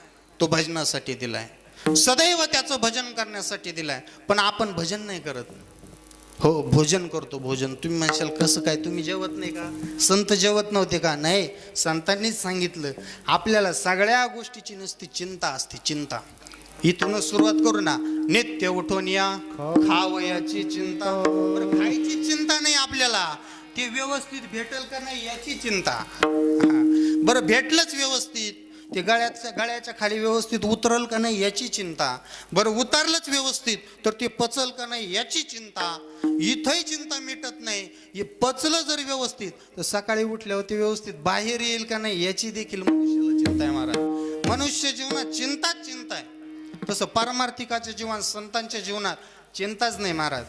तो भजनासाठी दिलाय. सदैव त्याचं भजन करण्यासाठी दिलाय. पण आपण भजन नाही करत. हो, भोजन करतो. भोजन तुम्ही म्हणशाल कसं काय? तुम्ही जेवत नाही का? संत जेवत नव्हते का? नाही, संतांनीच सांगितलं. आपल्याला सगळ्या गोष्टीची नुसती चिंता असते, चिंता. इथूनच सुरुवात करू ना. नित्य उठून या खावयाची चिंता. बरं, खायची चिंता नाही आपल्याला, ते व्यवस्थित भेटेल का नाही याची चिंता. बरं, भेटलंच व्यवस्थित, ते गळ्याच्या खाली व्यवस्थित उतरल का नाही याची चिंता. बरं, उतरलंच व्यवस्थित तर ते पचल का नाही याची चिंता. इथंही चिंता मिटत नाही. हे पचलं जर व्यवस्थित तर सकाळी उठल्यावर ते व्यवस्थित बाहेर येईल का नाही याची देखील मनुष्याला चिंता आहे महाराज. मनुष्य जीवनात चिंताच चिंता आहे. तसं पारमार्थिकाच्या जीवनात, संतांच्या जीवनात चिंताच नाही महाराज.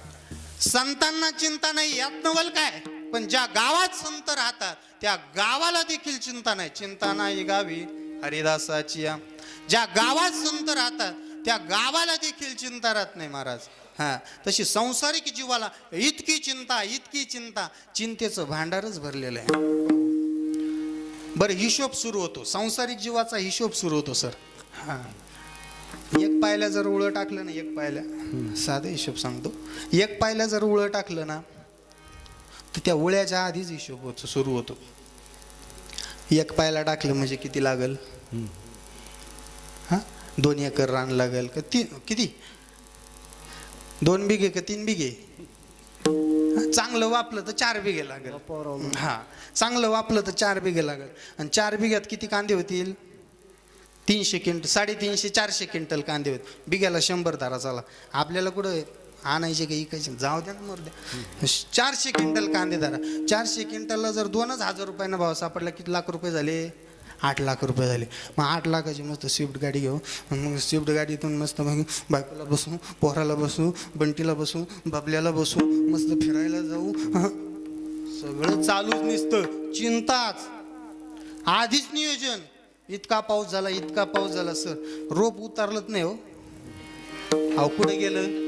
संतांना चिंता नाही यात नवल काय, पण ज्या गावात संत राहतात त्या गावाला देखील चिंता नाही. चिंता नाही गावी हरिदासाची. ज्या गावात संत राहतात त्या गावाला देखील चिंता राहत नाही महाराज. हा, तशी संसारिक जीवाला इतकी चिंता, इतकी चिंता, चिंतेचं भांडारच भरलेलं आहे. बरं, हिशोब सुरू होतो. संसारिक जीवाचा हिशोब सुरू होतो सर. हा, एक पायला जर उळं टाकलं ना, एक पायला, साधा हिशोब सांगतो, एक पायला जर उळं टाकलं ना तर त्या उळ्याच्या आधीच हिशोब सुरू होतो. एक पायला टाकलं म्हणजे किती लागल? हा, 2 एकर रान लागेल का? किती? 2 बिघे का 3 बिघे? चांगलं वापलं तर 4 बिघे लागेल. हा, चांगलं वापलं तर 4 बिघे लागेल. आणि 4 बिघ्यात किती कांदे होतील? 300 क्विंटल, 350-400 क्विंटल कांदे होत. बिघ्याला 100 धरा. चला, आपल्याला कुठं आणायचे का इकायचे जाऊ द्या ना मरू द्या. 400 क्विंटल कांदे धरा. 400 क्विंटलला जर 2,000 रुपयानं भाव सापडला किती लाख रुपये झाले? 8 लाख रुपये झाले. मग 8 लाखाची मस्त स्विफ्ट गाडी घेऊ. मग स्विफ्ट गाडीतून मस्त मग बायकोला बसू, पोराला बसू, बंटीला बसू, बाबल्याला बसू, मस्त फिरायला जाऊ. सगळं चालूच नसतं, चिंताच. आधीच नियोजन, इतका पाऊस झाला, इतका पाऊस झाला सर, रोप उतारलंच नाही हो. अहो कुठे गेलं?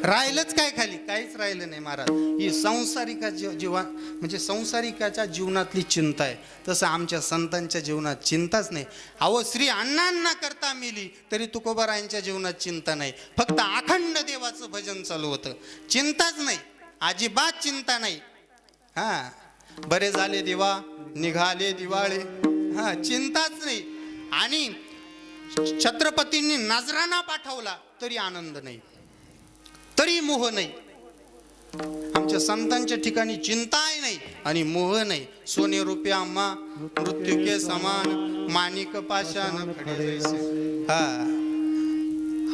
राहिलंच काय खाली? काहीच राहिलं नाही महाराज. ही संसारिका जीवा म्हणजे संसारिकाच्या जीवनातली चिंता आहे. तसं आमच्या संतांच्या जीवनात चिंताच नाही. अहो श्री अण्णांना करता मिली तरी तुकोबारायांच्या जीवनात चिंता नाही. फक्त अखंड देवाचं भजन चालू होतं, चिंताच नाही, अजिबात चिंता नाही. हा, बरे झाले देवा, निघाले दिवाळे. हा, चिंताच नाही. आणि छत्रपतींनी नजराणा पाठवला तरी आनंद नाही, तरी मोह नाही. आमच्या संतांच्या ठिकाणी चिंताही नाही आणि मोह नाही. सोने रुपये आम्हा मृत्यू के समान, माणिक पाषाण खडे जैसे. हा,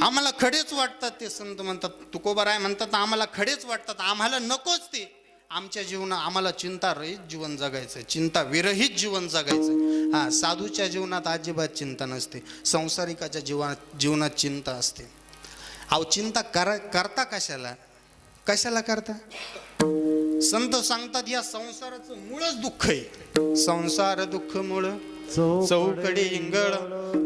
आम्हाला खडेच वाटतात ते संत म्हणतात. तुकोबाराय म्हणतात आम्हाला खडेच वाटतात, आम्हाला नकोच ते. आमच्या जीवनात आम्हाला चिंता रहित जीवन जगायचं, चिंता विरहित जीवन जगायचं. हा, साधूच्या जीवनात अजिबात चिंता नसते, संसारिकाच्या जीवनात चिंता असते. अहो चिंता करता कशाला? कशाला करता? संत सांगतात या संसाराचं मूळच दुःख आहे. संसार दुःख मूळ चौकडे इंगळ,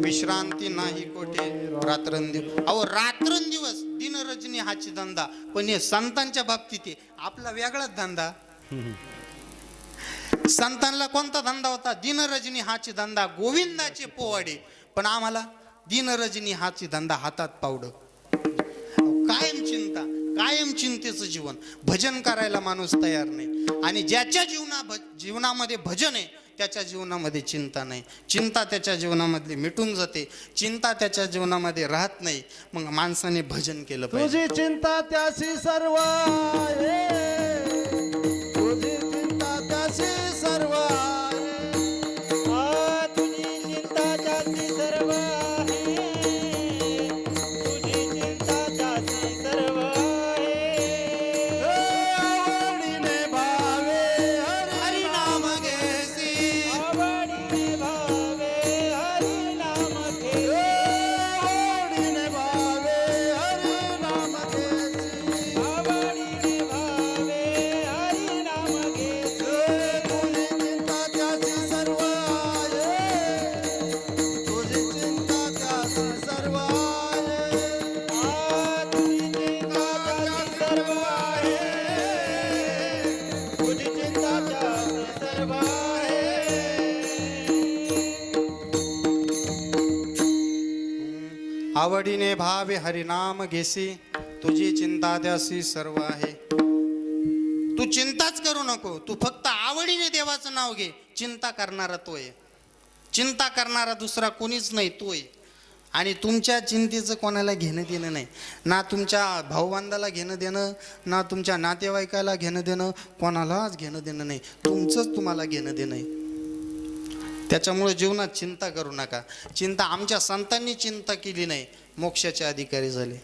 विश्रांती नाही कोठे रात्रंदिवस. अहो रात्रंदिवस दिन रजनी हाची धंदा. पण हे संतांच्या बाबतीत आहे आपला वेगळाच धंदा. संतांना कोणता धंदा होता? दिन रजनी हाची धंदा, गोविंदाचे पोवाडे. पण आम्हाला दिन रजनी हाची धंदा, हातात पावड. कायम चिंता, कायम चिंतेचं जीवन. भजन करायला माणूस तयार नाही. आणि ज्याच्या जीवनामध्ये भजन आहे त्याच्या जीवनामध्ये चिंता नाही. चिंता त्याच्या जीवनामधली मिटून जाते, चिंता त्याच्या जीवनामध्ये राहत नाही. मग माणसाने भजन केलं पाहिजे. तुझी चिंता त्याशी सर्व आहे, तुझी चिंता त्याशी सर्व आहे. तुझी चिंता त्याची सर्व आहे, तुझी चिंता त्याची सर्व आहे. आवडीने भावे हरी नाम घेसी, आवडीने भावे हरी नाम घे. आवडीने भावे हरी नाम घेसी. आवडीने भावे हरी नाम घे. तुझी चिंता त्याची सर्व आहे, तुझी चिंता त्याची सर्व आहे. तुझी चिंता त्याची सर्व आहे, तुझी चिंता त्याची सर्व आहे. आवडीने भावे हरिनाम घेसी, तुझी चिंता त्यासी सर्व आहे. तू चिंताच करू नको, तू फक्त आवडीने देवाचं नाव घे. चिंता करणारा तो आहे, चिंता करणारा दुसरा कोणीच नाही, तो आहे. आणि तुमच्या चिंतेचं कोणाला घेणं देणं नाही. ना तुमच्या भाऊबांधाला घेणं देणं, ना तुमच्या नातेवाईकाला घेणं देणं, कोणालाच घेणं देणं नाही. तुमचंच तुम्हाला घेणं देणं आहे. त्याच्यामुळे जीवनात चिंता करू नका. चिंता आमच्या संतांनी चिंता केली नाही, मोक्षाचे अधिकारी झाले.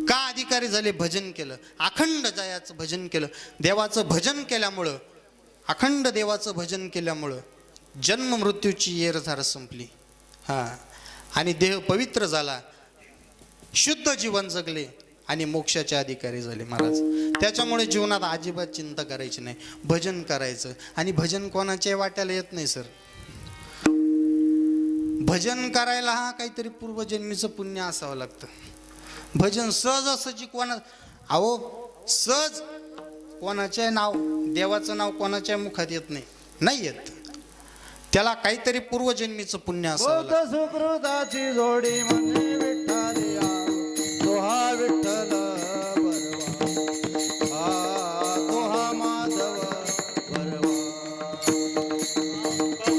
का अधिकारी झाले? भजन केलं, अखंड जयाचं भजन केलं. देवाचं भजन केल्यामुळं, अखंड देवाचं भजन केल्यामुळं जन्म मृत्यूची येरझार संपली. हा, आणि देह पवित्र झाला, शुद्ध जीवन जगले आणि मोक्षाचे अधिकारी झाले महाराज. त्याच्यामुळे जीवनात अजिबात चिंता करायची नाही, भजन करायचं. आणि भजन कोणाच्याही वाट्याला येत नाही सर. भजन करायला हा काहीतरी पूर्वजन्मीचं पुण्य असावं लागतं. भजन सहजासहजी अहो सहज कोणाचे नाव, देवाचं नाव कोणाच्या मुखात येत नाही, नाही येत. त्याला काहीतरी पूर्वजन्मीचं पुण्य असावं लागतं. बोध सुकृताची जोडी म्हणजे विठ्ठलिया, तो हा विठ्ठल बरवा, तो हा माधव बरवा.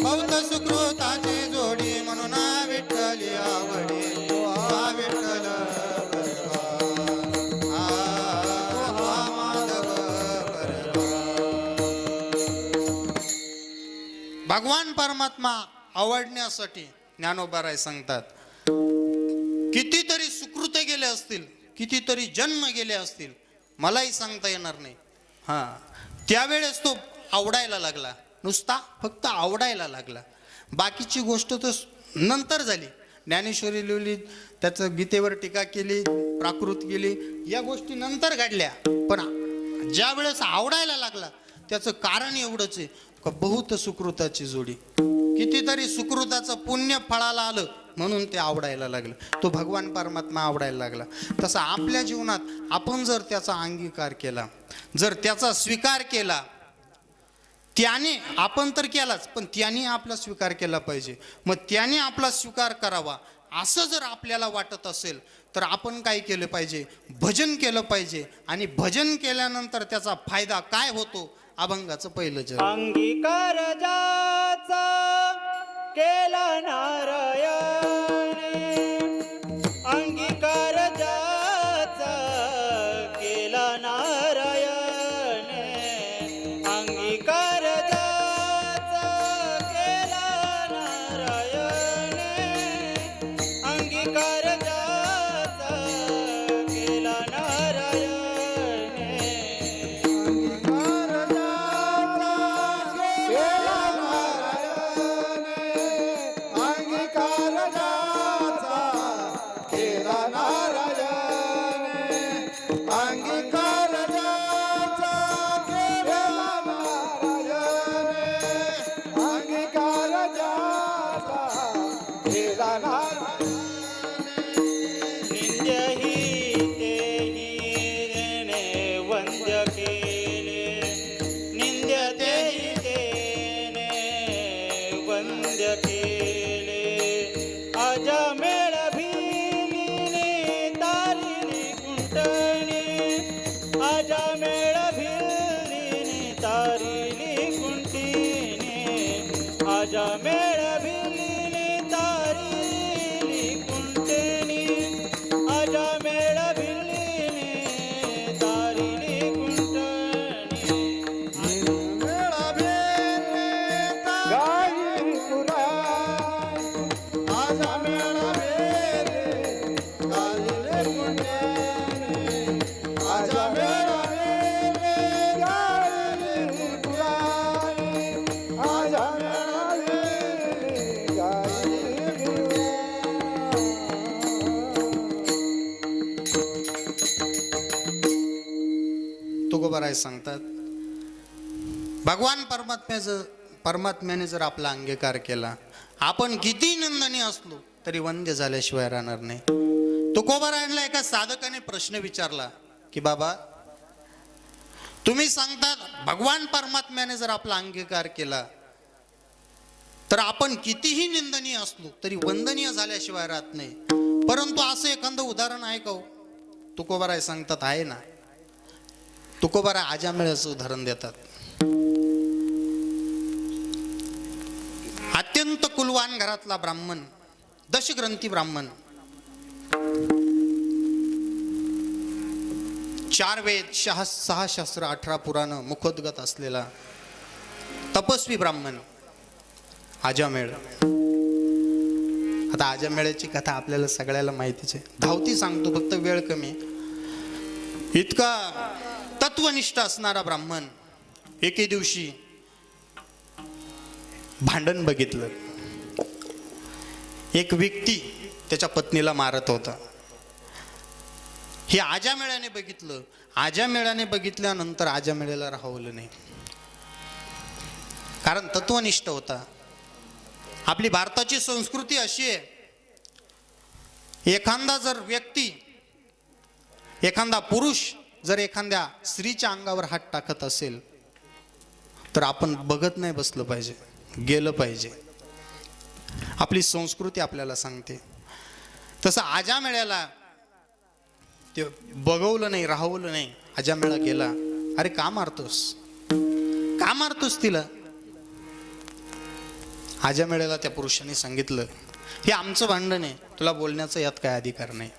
बहुत सुकृताची जोडी म्हणून विठ्ठली आवडी, तो हा विठ्ठल बरवा, तो हा माधव बरवा. भगवान परमात्मा आवडण्यासाठी ज्ञानोबाराय सांगतात, कितीतरी सुकृते गेले असतील कितीतरी जन्म गेले असतील, मलाही सांगता येणार नाही. त्यावेळेस तो आवडायला लागला, नुसता फक्त आवडायला लागला. बाकीची गोष्ट तर नंतर झाली. ज्ञानेश्वरी लिहिली, त्याचं गीतेवर टीका केली, प्राकृत केली, या गोष्टी नंतर घडल्या. पण ज्या वेळेस आवडायला लागला त्याचं कारण एवढंच आहे का बहुत सुकृताची जोडी, कितीतरी सुकृताचं पुण्य फळाला आलं म्हणून ते आवडायला लागलं. तो भगवान परमात्मा आवडायला लागला. तसं आपल्या जीवनात आपण जर त्याचा अंगीकार केला, जर त्याचा स्वीकार केला, त्याने आपण तर केलाच, पण त्याने आपला स्वीकार केला पाहिजे. मग त्याने आपला स्वीकार करावा असं जर आपल्याला वाटत असेल तर आपण काय केलं पाहिजे? भजन केलं पाहिजे. आणि भजन केल्यानंतर त्याचा फायदा काय होतो? अभंगाचं पहिलं जग. अंगीकार ज्याचा केला नारायणे, अंगीकार ज्याचा केला नारायणे, अंगीकार ज्याचा केला नारायणे, अंगीकार ज्याचा केला नारायणे. तुकोबाराय सांगतात, भगवान परमात्म्याने जर आपला अंगीकार केला, आपण किती निंदनीय असलो तरी वंद्य झाल्याशिवाय राहणार नाही. तुकोबारायांना एका साधकाने प्रश्न विचारला की बाबा, तुम्ही सांगतात भगवान परमात्म्याने जर आपला अंगीकार केला तर आपण कितीही निंदनीय असलो तरी वंदनीय झाल्याशिवाय राहत नाही, परंतु असं एखादं उदाहरण आहे का हो? तुकोबाराय सांगतात आहे ना. तुकोबाराय आजामेळ्याचं उदाहरण देतात. अत्यंत कुलवान घरातला ब्राह्मण, दशग्रंथी ब्राह्मण, 4 वेद 6 शास्त्र 18 पुराण मुखोद्गत असलेला तपस्वी ब्राह्मण आजामेळ. आता आजामेळ्याची कथा आपल्याला सगळ्याला माहितीच आहे, धावती सांगतो फक्त वेळ कमी. इतका तत्वनिष्ठ असणारा ब्राह्मण एके दिवशी भांडण बघितलं. एक व्यक्ती त्याच्या पत्नीला मारत होता. हे आजामेळ्याने बघितलं. आजामेळ्याने बघितल्यानंतर आजामेळ्याला राहवलं नाही, कारण तत्वनिष्ठ होता. आपली भारताची संस्कृती अशी आहे, एखादा जर व्यक्ती, एखादा पुरुष जर एखाद्या स्त्रीच्या अंगावर हात टाकत असेल तर आपण बघत नाही बसलं पाहिजे, गेलं पाहिजे. आपली संस्कृती आपल्याला सांगते. तसं आजामेळ्याला ते बघवलं नाही, राहवलं नाही. आजामेळा गेला. अरे का मारतोस, का मारतोस तिला? आजामेळ्याला त्या पुरुषाने सांगितलं, हे आमचं भांडण आहे, तुला बोलण्याचा यात काय अधिकार नाही.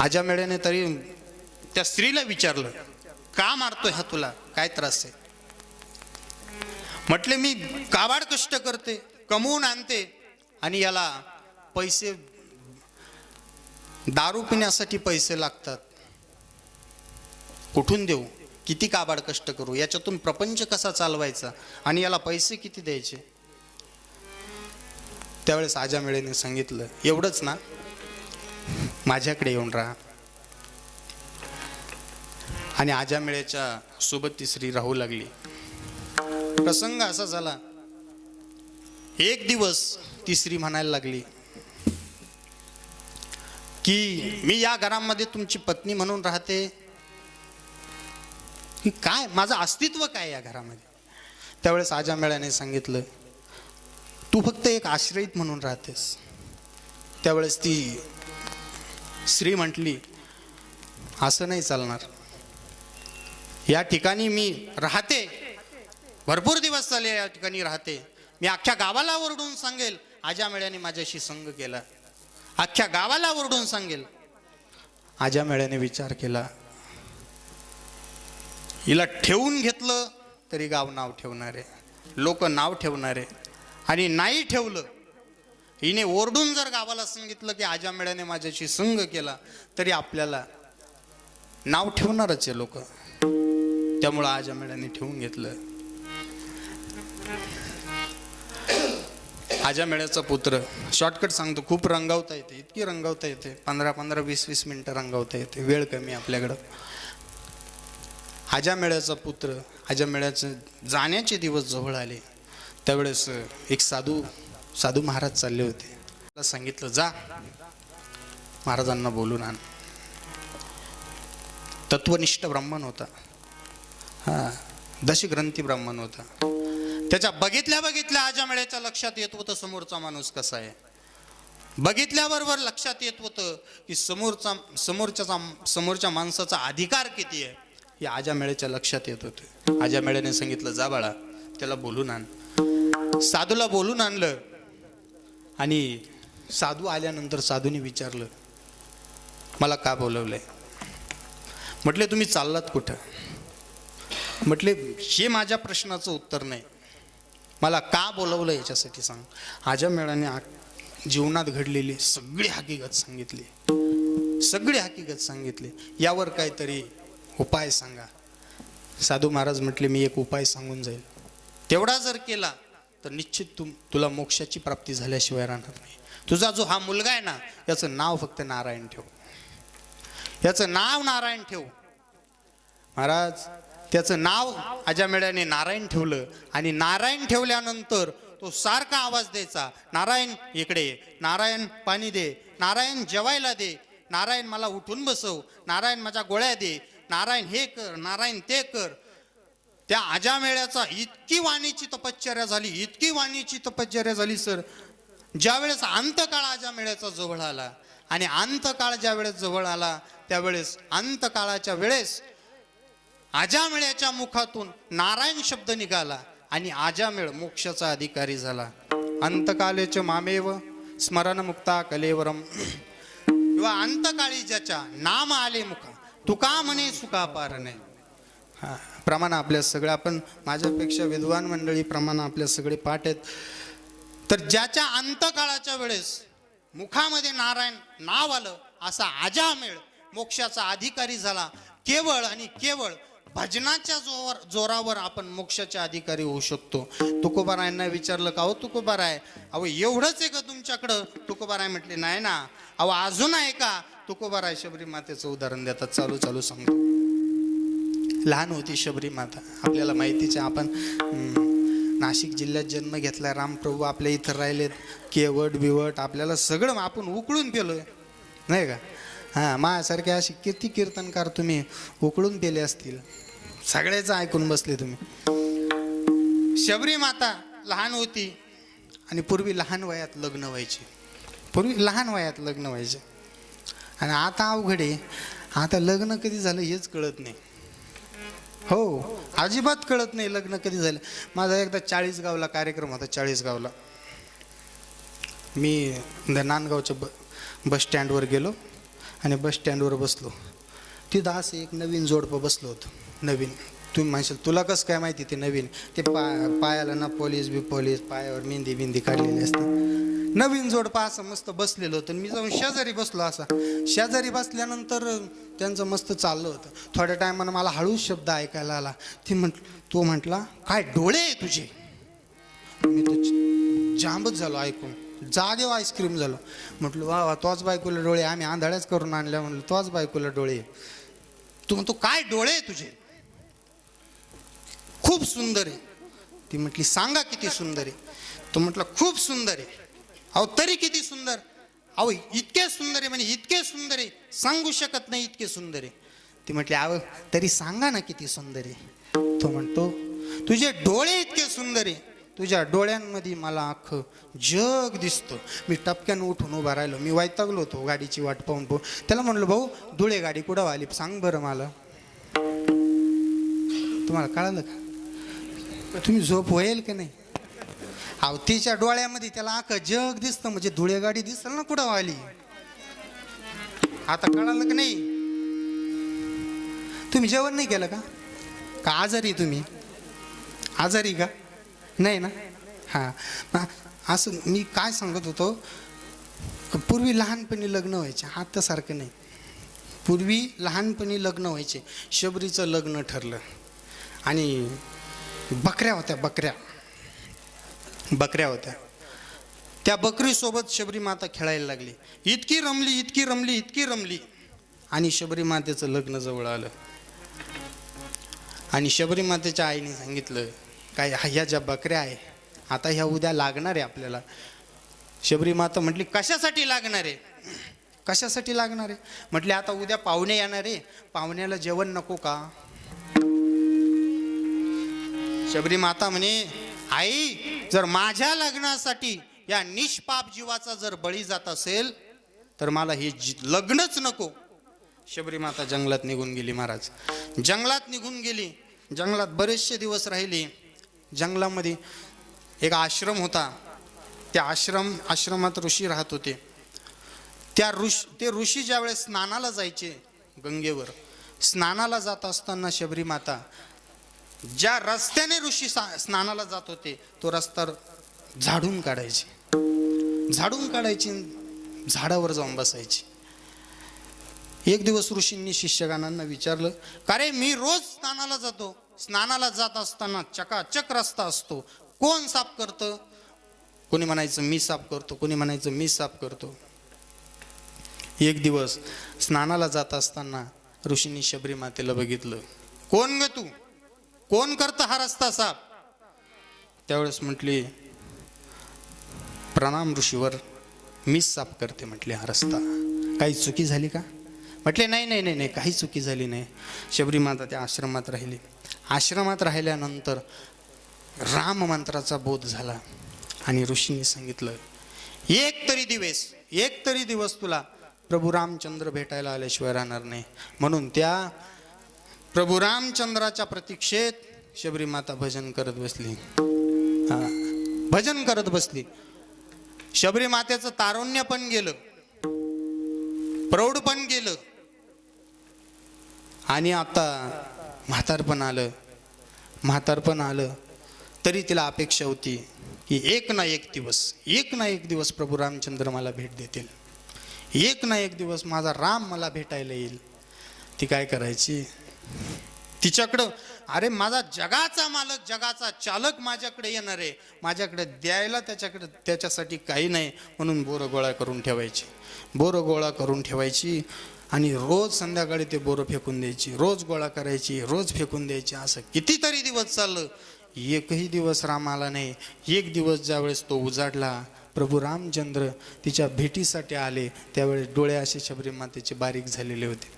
आजामेळ्याने तरी त्या स्त्रीला विचारलं, का मारतोय हा, तुला काय त्रास आहे? म्हटले, मी काबाड कष्ट करते, कमवून आणते आणि याला पैसे दारू पिण्यासाठी पैसे लागतात, कुठून देऊ, किती काबाड कष्ट करू, याच्यातून प्रपंच कसा चालवायचा आणि याला पैसे किती द्यायचे. त्यावेळेस आजामेळेने सांगितलं, एवढंच ना, माझ्याकडे येऊन राहा. आणि आजामेळेच्या सोबत ती स्त्री राहू लागली. प्रसंग असा झाला, एक दिवस ती स्त्री म्हणायला लागली की मी या घरामध्ये तुमची पत्नी म्हणून राहते की काय, माझं अस्तित्व काय या घरामध्ये. त्यावेळेस आजामेळ्याने सांगितलं, तू फक्त एक आश्रयित म्हणून राहतेस. त्यावेळेस ती स्त्री म्हटली, असं नाही चालणार, या ठिकाणी मी राहते, भरपूर दिवस झाले या ठिकाणी राहते, मी अख्ख्या गावाला ओरडून सांगेल आजामेळ्याने माझ्याशी संग केला, अख्ख्या गावाला ओरडून सांगेल. आजामेळ्याने विचार केला, हिला ठेवून घेतलं तरी गाव नाव ठेवणारे, लोक नाव ठेवणारे, आणि नाही ठेवलं, हिने ओरडून जर गावाला सांगितलं की आजामेळ्याने माझ्याशी संग केला, तरी आपल्याला नाव ठेवणारच आहे लोक. त्यामुळं आजामेळ्याने ठेवून घेतलं. आजामेळ्याचा पुत्र, शॉर्टकट सांगतो, खूप रंगावता येते, इतकी रंगावता येते, 15-15, 20-20 मिनिटं रंगावता येते, वेळ कमी आपल्याकडं. आजामेळ्याचा पुत्र, आजामेळ्याचं जाण्याचे दिवस जवळ आले. त्यावेळेस एक साधू महाराज चालले होते. त्याला सांगितलं, जा महाराजांना बोलून आण. तत्वनिष्ठ ब्राह्मण होता, दशग्रंथी ब्राह्मण होता. त्याच्या बघितल्या आजामेळ्याच्या लक्षात येत होतं समोरचा माणूस कसा आहे. बघितल्याबरोबर लक्षात येत होतं की समोरच्या माणसाचा अधिकार किती आहे, हे आजामेळ्याच्या लक्षात येत होतं. आजामेळ्याने सांगितलं, जा बाळा, त्याला बोलून आण. साधूला बोलून आणलं. आणि साधू आल्यानंतर साधूने विचारलं, मला का बोलवलंय. म्हटले, तुम्ही चाललात कुठं. म्हटले, हे माझ्या प्रश्नाचं उत्तर नाही, मला का बोलवलं याच्यासाठी सांग. आजामेळ्याने जीवनात घडलेली सगळी हकीकत सांगितली. यावर काहीतरी उपाय सांगा. साधू महाराज म्हटले, मी एक उपाय सांगून जाईल, तेवढा जर केला तर निश्चित तुला मोक्षाची प्राप्ती झाल्याशिवाय राहणार नाही. तुझा जो हा मुलगा आहे ना, याचं नाव फक्त नारायण ठेव, याचं नाव नारायण ठेव. महाराज त्याचं नाव आजामेळ्याने नारायण ठेवलं. आणि नारायण ठेवल्यानंतर तो सारखा आवाज द्यायचा, नारायण इकडे, नारायण पाणी दे, नारायण जेवायला दे, नारायण मला उठून बसव, नारायण माझ्या गोळ्या दे, नारायण हे कर, नारायण ते कर. त्या आजामेळ्याचा इतकी वाणीची तपश्चर्या झाली सर. ज्यावेळेस अंतकाळ आजामेळ्याचा जवळ आला, आणि अंतकाळ ज्यावेळेस जवळ आला, त्यावेळेस अंतकाळाच्या वेळेस आजामेळ्याच्या मुखातून नारायण शब्द निघाला आणि आजामेळ मोक्षाचा अधिकारी झाला. अंतकालेच मामेव स्मरण मुक्ता कलेवरम. किंवा अंतकाळी ज्याच्या नाम आले मुखा, तुका म्हणे सुका पारणे. प्रमाण आपल्या सगळ्या, आपण माझ्यापेक्षा विद्वान मंडळी प्रमाण आपल्या सगळे पाठ आहेत. तर ज्याच्या अंतकाळाच्या वेळेस मुखामध्ये नारायण नाव आलं, असा आजामेळ मोक्षाचा अधिकारी झाला. केवळ आणि केवळ भजनाच्या जोरावर आपण मोक्षाच्या अधिकारी होऊ शकतो. तुकोबारायांना विचारलं, का हो तुकोबाराय, अहो एवढंच आहे का तुमच्याकडं. तुकोबाराय म्हटले, नाही ना, अहो अजून आहे का. तुकोबाराय शबरी मातेचं उदाहरण देतात, चालू सांगतो. लहान होती शबरी माता, आपल्याला माहितीच आहे. आपण नाशिक जिल्ह्यात जन्म घेतला, रामप्रभू आपल्या इथं राहिलेत, केवट बिवट आपल्याला सगळं आपण उकळून पेलोय, नाही का. माझ्यासारखे असे किती कीर्तनकार तुम्ही उकळून पेले असतील, सगळ्याचं ऐकून बसले तुम्ही. शबरी माता लहान होती आणि पूर्वी लहान वयात लग्न व्हायचे. आणि आता अवघड आहे, आता लग्न कधी झालं हेच कळत नाही. हो, अजिबात कळत नाही लग्न कधी झालं. माझा एकदा 40गावला कार्यक्रम होता. 40गावला मी नांदगावच्या बस स्टँडवर गेलो आणि बस स्टँडवर बसलो. तिथं असं एक नवीन जोडपं बसलं होतं. नवीन, तुम्ही म्हणशाल तुला कसं काय माहिती ते नवीन. ते पायाला ना पोलीस पायावर मेहंदी काढलेली असते. नवीन जोडपा असं मस्त बसलेलं होतं. मी जाऊन शेजारी बसलो. असा शेजारी बसल्यानंतर त्यांचं मस्त चाललं होतं. थोड्या टायमानं मला हळूच शब्द ऐकायला आला. तो म्हटला, काय डोळे आहे तुझे? मी तर जांबच झालो ऐकून, जागेवर आईस्क्रीम झालो. म्हटलं वा वा, तोच बायकोला डोळे, आम्ही आंधळ्याच करून आणल्या. म्हटलं तोच बायकोला डोळे. तू म्हणतो काय डोळे आहे तुझे? खूप सुंदर आहे. ती म्हटली सांगा किती सुंदर आहे. तो म्हटलं खूप सुंदर आहे. अहो तरी किती सुंदर? अहो इतके सुंदर आहे म्हणजे इतके सुंदर आहे, सांगू शकत नाही इतके सुंदर आहे. ती म्हटली अहो तरी सांगा ना किती सुंदर आहे. तो म्हणतो तुझे डोळे इतके सुंदर आहे, तुझ्या डोळ्यांमध्ये मला अख्खं जग दिसतं. मी टपक्यानं उठून उभा राहिलो. मी वैतागलो होतो गाडीची वाट पाहून त्याला म्हणलो भाऊ धुळे गाडी कुठं आली सांग बरं मला. तुम्हाला कळालं का? तुम्ही झोप होईल की नाही? अहो तिच्या डोळ्यामध्ये त्याला अख्खं जग दिसतं म्हणजे धुळे गाडी दिसल ना कुठं आली. आता कळालं का नाही? तुम्ही जेवण नाही केलं का आजारी? तुम्ही आजारी का? नाही ना? हां, असं मी काय सांगत होतो, पूर्वी लहानपणी लग्न व्हायचे, आता सारखं नाही. पूर्वी लहानपणी लग्न व्हायचे. शबरीचं लग्न ठरलं आणि बकऱ्या होत्या, बकऱ्या होत्या. त्या बकरीसोबत शबरी माता खेळायला लागली. इतकी रमली आणि शबरी मातेचं लग्न जवळ आलं. आणि शबरी मातेच्या आईने सांगितलं काय ह्या ज्या बकऱ्या आहे आता ह्या उद्या लागणार आहे आपल्याला. शबरी माता म्हटली कशासाठी लागणार आहे? कशासाठी लागणार आहे? म्हटले आता उद्या पाहुणे येणार आहे, पाहुण्याला जेवण नको का? शबरी माता म्हणे आई जर माझ्या लग्नासाठी या निष्पाप जीवाचा जर बळी जात असेल तर मला हे लग्नच नको. शबरी माता जंगलात निघून गेली. महाराज जंगलात निघून गेली. जंगलात बरेचसे दिवस राहिली. जंगलामध्ये एक आश्रम होता. त्या आश्रमात ऋषी राहत होते. ते ऋषी ज्यावेळेस स्नानाला जायचे गंगेवर, स्नानाला जात असताना शबरी माता ज्या रस्त्याने ऋषी स्नानाला जात होते तो रस्ता झाडून काढायची, झाडावर जाऊन बसायची. एक दिवस ऋषींनी शिष्यगणांना विचारलं का रे मी रोज स्नानाला जातो, स्नानाला जात असताना चकाचक रस्ता असतो, कोण साफ करतं? कोणी म्हणायचं मी साफ करतो, कोणी म्हणायचं मी साफ करतो. एक दिवस स्नानाला जात असताना ऋषींनी शबरी मातेला बघितलं. कोण ग तू, कोण करतं हा रस्ता साफ? त्यावेळेस म्हटली प्रणाम ऋषीवर, मीच साफ करते म्हटले हा रस्ता. काही चुकी झाली का? म्हटले नाही काही चुकी झाली नाही. शबरी माता त्या आश्रमात राहिली. आश्रमात राहिल्यानंतर राम मंत्राचा बोध झाला आणि ऋषींनी सांगितलं एक तरी दिवस तुला प्रभू रामचंद्र भेटायला आल्याशिवाय राहणार नाही. म्हणून त्या प्रभू रामचंद्राच्या प्रतीक्षेत शबरी माता भजन करत बसली. शबरी मातेचं तारुण्य पण गेलं, प्रौढ पण गेलं आणि आता म्हातारपण आलं. तरी तिला अपेक्षा होती की एक ना एक दिवस प्रभू रामचंद्र मला भेट देतील, एक ना एक दिवस माझा राम मला भेटायला येईल. ती काय करायची, तिच्याकडं अरे माझा जगाचा मालक, जगाचा चालक माझ्याकडे येणार आहे, माझ्याकडे द्यायला त्याच्यासाठी काही नाही. म्हणून बोरं गोळा करून ठेवायची आणि रोज संध्याकाळी ते बोरं फेकून द्यायची, रोज गोळा करायची, रोज फेकून द्यायची. असं कितीतरी दिवस चाललं. एकही दिवस राम आला नाही. एक दिवस ज्यावेळेस तो उजाडला, प्रभू रामचंद्र तिच्या भेटीसाठी आले, त्यावेळेस डोळे असे शबरी मातेचे बारीक झालेले होते,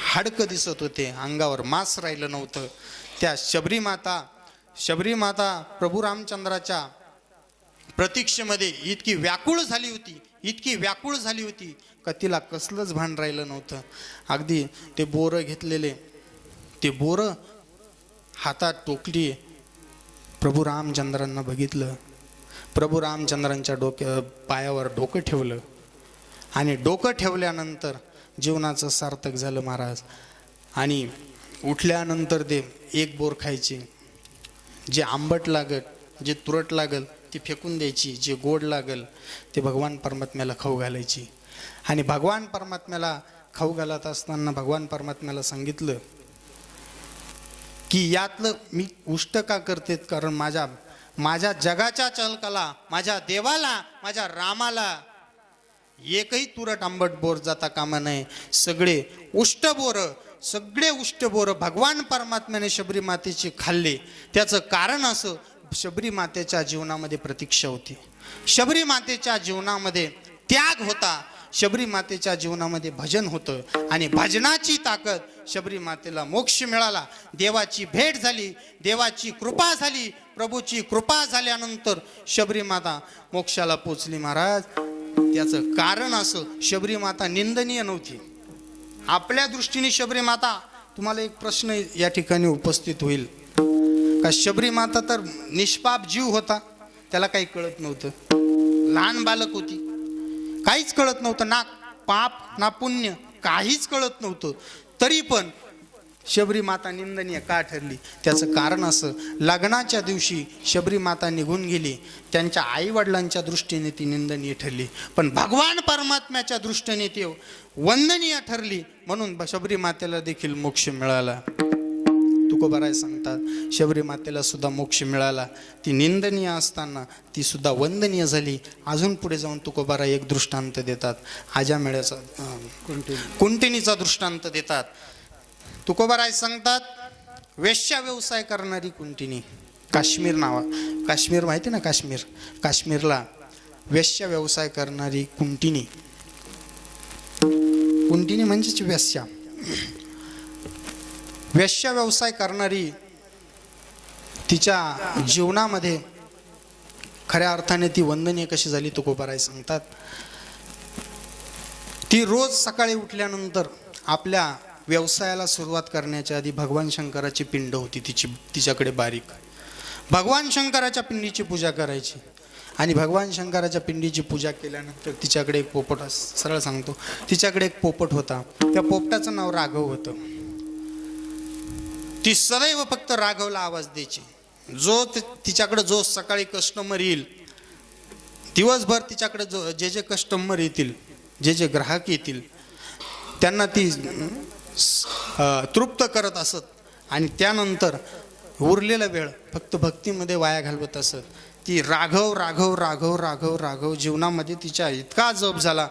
हाडकं दिसत होते, अंगावर मांस राहिलं नव्हतं. त्या शबरी माता प्रभू रामचंद्राच्या प्रतीक्षेमध्ये इतकी व्याकुळ झाली होती का तिला कसलंच भान राहिलं नव्हतं. अगदी ते बोरं घेतलेले, ते बोरं हातात टोकली. प्रभू रामचंद्रांना बघितलं. प्रभू रामचंद्रांच्या पायावर डोकं ठेवलं आणि डोकं ठेवल्यानंतर जीवनाचं सार्थक झालं महाराज. आणि उठल्यानंतर ते एक बोर खायचे, जे आंबट लागत, जे तुरट लागल ती फेकून द्यायची, जे गोड लागल ते भगवान परमात्म्याला खाऊ घालायची. आणि भगवान परमात्म्याला खाऊ घालत असताना भगवान परमात्म्याला सांगितलं की यातलं मी उष्ट का करते, कारण माझ्या जगाच्या चालकाला, माझ्या देवाला, माझ्या रामाला एकही तुरट आंबट बोर जाता कामा नये. सगळे उष्ट बोर भगवान परमात्म्याने शबरी मातेची खाल्ले. त्याचं कारण असं, शबरी मातेच्या जीवनामध्ये प्रतीक्षा होती, शबरी मातेच्या जीवनामध्ये त्याग होता, शबरी मातेच्या जीवनामध्ये भजन होतं आणि भजनाची ताकद शबरी मातेला मोक्ष मिळाला. देवाची भेट झाली, देवाची कृपा झाली, प्रभूची कृपा झाल्यानंतर शबरी माता मोक्षाला पोचली. महाराज त्याचं कारण असं, शबरी माता निंदनीय नव्हती. आपल्या दृष्टीने शबरी माता, तुम्हाला एक प्रश्न या ठिकाणी उपस्थित होईल का, शबरी माता तर निष्पाप जीव होता, त्याला काही कळत नव्हतं, लहान बालक होती, काहीच कळत नव्हतं, ना पाप ना पुण्य, काहीच कळत नव्हतं, तरी पण शबरी माता निंदनीय का ठरली? त्याचं कारण असं, लग्नाच्या दिवशी शबरी माता निघून गेली, त्यांच्या आईवडिलांच्या दृष्टीने ती निंदनीय ठरली, पण भगवान परमात्म्याच्या दृष्टीने ती वंदनीय ठरली, म्हणून शबरी मातेला देखील मोक्ष मिळाला. तुकोबाराय सांगतात, शबरी मातेला सुद्धा मोक्ष मिळाला. ती निंदनीय असताना ती सुद्धा वंदनीय झाली. अजून पुढे जाऊन तुकोबाराय एक दृष्टांत देतात, आजामेळ्याचा, कुंटिनीचा दृष्टांत देतात. तुकोबाराय सांगतात, वेश्या व्यवसाय करणारी कुंटिनी, काश्मीर काश्मीर माहिती ना, काश्मीरला वेश्या व्यवसाय करणारी कुंटिनी म्हणजेच वेश्या व्यवसाय करणारी, तिच्या जीवनामध्ये खऱ्या अर्थाने ती वंदनीय कशी झाली तुकोबाराय सांगतात. ती रोज सकाळी उठल्यानंतर आपल्या व्यवसायाला सुरुवात करण्याच्या आधी भगवान शंकराची पिंड होती तिच्याकडे बारीक, भगवान शंकराच्या पिंडीची पूजा करायची. आणि भगवान शंकराच्या पिंडीची पूजा केल्यानंतर तिच्याकडे एक पोपट, सरळ सांगतो, तिच्याकडे एक पोपट होता. त्या पोपटाचं नाव राघव होतं. ती सदैव फक्त राघवला आवाज द्यायची. तिच्याकडे जो सकाळी कस्टमर येईल, दिवसभर तिच्याकडे जे कस्टमर येतील, जे ग्राहक येतील, त्यांना ती तृप्त करत असत. आणि त्यानंतर उरलेला वेळ फक्त भक्तीमध्ये वाया घालवत असत. ती राघव राघव राघव राघव राघव जीवनामध्ये तिच्या इतका जप झाला.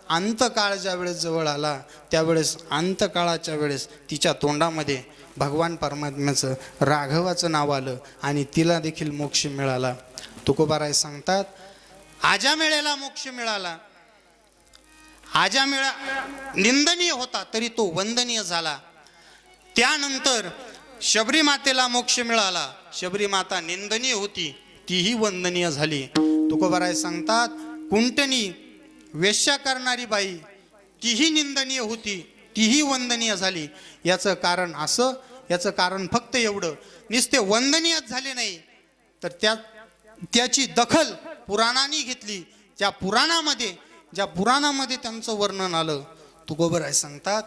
अंतकाळ ज्या वेळेस जवळ आला, त्यावेळेस अंतकाळाच्या वेळेस तिच्या तोंडामध्ये भगवान परमात्म्याचं, राघवाचं नाव आलं आणि तिला देखील मोक्ष मिळाला. तुकोबाराय सांगतात, आजामेळ्याला मोक्ष मिळाला. आजामेळा निंदनीय होता तरी तो वंदनीय झाला. त्यानंतर शबरी मातेला मोक्ष मिळाला. शबरी माता निंदनीय होती, तीही वंदनीय झाली. तुकोबाराय सांगतात, कुंटनी वेश्या करणारी बाई, तीही निंदनीय होती, तीही वंदनीय झाली. याचं कारण असं, याचं कारण फक्त एवढं, नुसते वंदनीयच झाले नाही तर त्याची दखल पुराणांनी घेतली. ज्या पुराणामध्ये त्यांचं वर्णन आलं. तुकोबाराय सांगतात,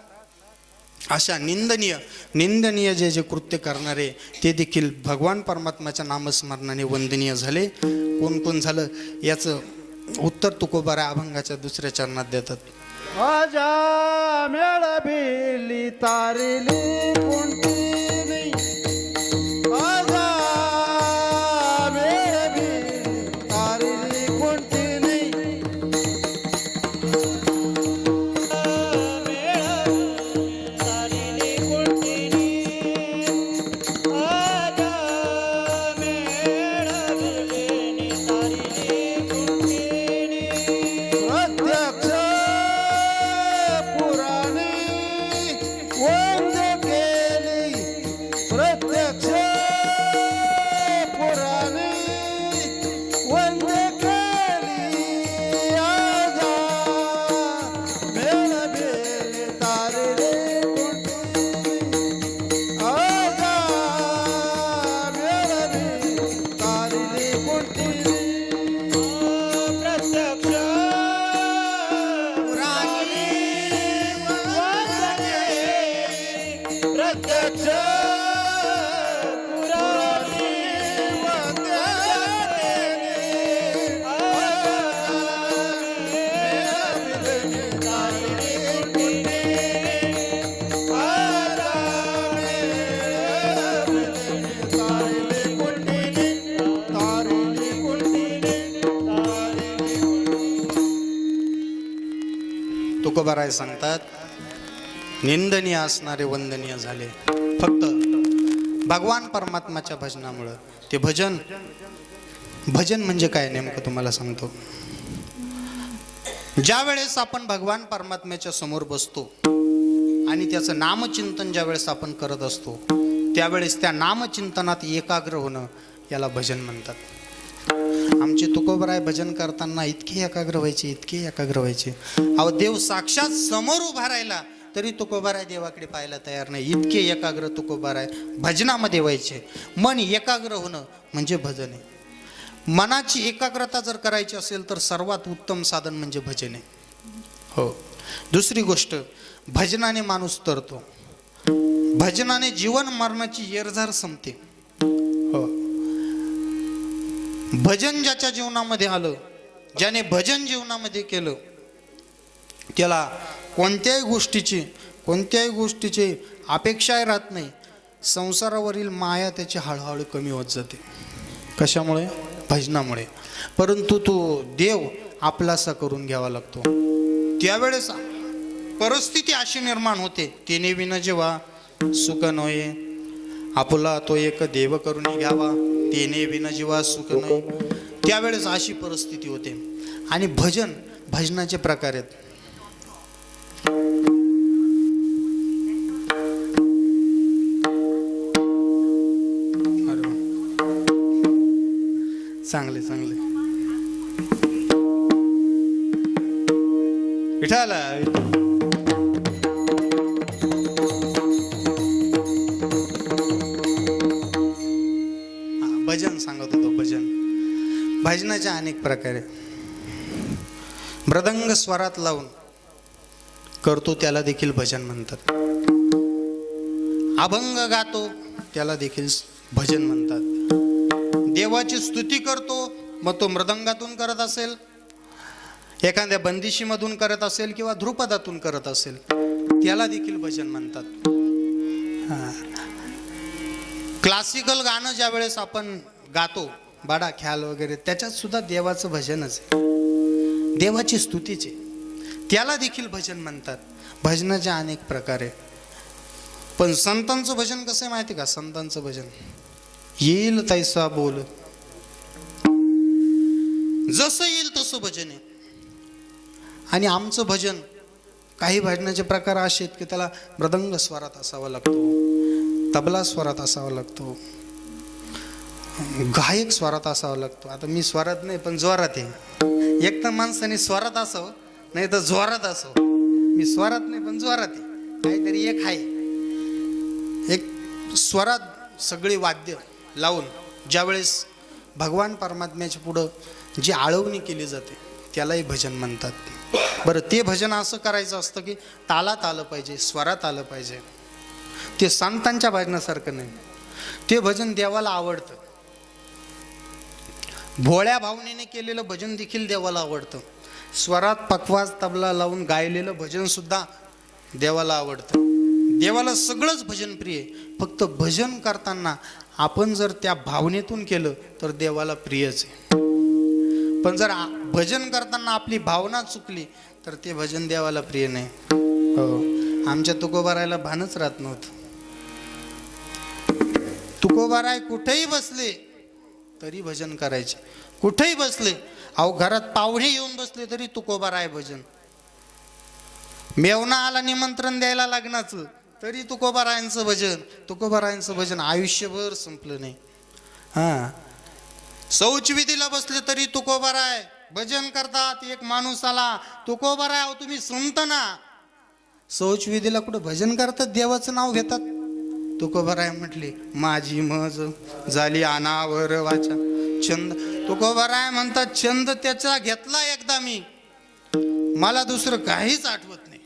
अशा निंदनीय जे कृत्य करणारे ते देखील भगवान परमात्म्याच्या नामस्मरणाने वंदनीय झाले. कोण झालं याचं उत्तर तुकोबाराय अभंगाच्या दुसऱ्या चरणात देतात. आजा मेळभिली तारिली कुंटिनी, आजा मेळभिली तारिली कुंटिनी, प्रत्यक्ष पुराणी वंदके तुकोबाराय सांगतात, निंदनीय असणारे वंदनीय झाले फक्त भगवान परमात्माच्या भजनामुळं. ते भजन म्हणजे काय नेमकं तुम्हाला सांगतो. ज्या वेळेस आपण भगवान परमात्म्याच्या समोर बसतो आणि त्याचं नामचिंतन ज्या वेळेस आपण करत असतो, त्यावेळेस त्या नामचिंतनात एकाग्र होणं याला भजन म्हणतात. आमचे तुकोबराय भजन करताना इतके एकाग्र व्हायचे. अहो, देव साक्षात समोर उभा राहिला तरी तुकोबाराय देवाकडे पाहायला तयार नाही. इतके एकाग्र तुकोबाराय भजनामध्ये व्हायचे. मन एकाग्र होणं म्हणजे भजन आहे. मनाची एकाग्रता जर करायची असेल तर सर्वात उत्तम साधन म्हणजे भजन आहे. हो. दुसरी गोष्ट, भजनाने माणूस तरतो. भजनाने जीवन मरणाची येरझार संपते. हो. भजन ज्याच्या जीवनामध्ये आलं, ज्याने भजन जीवनामध्ये केलं, त्याला कोणत्याही गोष्टीची अपेक्षाही राहत नाही. संसारावरील माया त्याची हळूहळू कमी होत जाते. कशामुळे? भजनामुळे. परंतु तो देव आपलासा करून घ्यावा लागतो. त्यावेळेस परिस्थिती अशी निर्माण होते, तेने विना जेव्हा सुख नये, आपुला तो एक देव करून घ्यावा, तेने विना जेव्हा सुख नये. त्यावेळेस अशी परिस्थिती होते. आणि भजनाचे प्रकार आहेत. चांगले विठाला भजन सांगत होतो. भजनाचे अनेक प्रकारे. मृदंग स्वरात लावून करतो त्याला देखील भजन म्हणतात. अभंग गातो त्याला देखील भजन म्हणतात. देवाची स्तुती करतो, मग तो मृदंगातून करत असेल, एखाद्या बंदिशीमधून करत असेल किंवा ध्रुपदातून करत असेल, त्याला देखील भजन म्हणतात. क्लासिकल गाणं ज्या वेळेस आपण गातो, बाडा ख्याल वगैरे, त्याच्यात सुद्धा देवाचं भजनच आहे, देवाची स्तुतीचे, त्याला देखील भजन म्हणतात. भजनाचे अनेक प्रकार आहे. पण संतांचं भजन कसं आहे माहिती का? संतांचं भजन येईल तैसा बोल, जसं येईल तसं भजन आहे. आणि आमचं भजन, काही भजनाचे प्रकार असे आहेत की त्याला मृदंग स्वरात असावा लागतो, तबला स्वरात असावा लागतो, गायक स्वरात असावा लागतो. आता मी स्वरात नाही पण जोरात आहे. एक तर माणसाने स्वरात असावं, नाही तर जोरात असावं. मी स्वरात नाही पण जोरात आहे. काहीतरी एक आहे. एक स्वरात सगळी वाद्य लावून ज्यावेळेस भगवान परमात्म्याच्या पुढं जी आळवणी केली जाते त्यालाही भजन म्हणतात. बरं, ते भजन असं करायचं असतं की तालात आलं पाहिजे, स्वरात आलं पाहिजे. ते संतांच्या भजनासारखं नाही. ते भजन देवाला आवडतं. भोळ्या भावनेने केलेलं भजन देखील देवाला आवडतं. स्वरात पकवाज तबला लावून गायलेलं भजन सुद्धा देवाला आवडतं. देवाला सगळंच भजन प्रिय आहे. फक्त भजन करताना आपण जर त्या भावनेतून केलं तर देवाला प्रियच आहे. पण जर भजन करताना आपली भावना चुकली तर ते भजन देवाला प्रिय नाही. हो, आमच्या तुकोबारायला भानच राहत नव्हतं. तुकोबाराय कुठेही बसले तरी भजन करायचे. कुठेही बसले, अहो घरात पाहुणे येऊन बसले तरी तुकोबाराय भजन. मेवना आला निमंत्रण द्यायला लग्नाचं तरी तुकोबारायांचं भजन. तुकोबारायांचं भजन आयुष्यभर संपलं नाही. शौचविधीला बसले तरी तुकोबाराय भजन करतात. एक माणूस आला, तुकोबाराय अहो तुम्ही संत ना. शौचविधीला कुठं भजन करतात, देवाचं नाव घेतात. तुकोबाराय म्हटले, माझी मज झाली अनावर वाचा छंद. तुकोबाराय म्हणतात, छंद त्याचा घेतला एकदा मी, मला दुसरं काहीच आठवत नाही.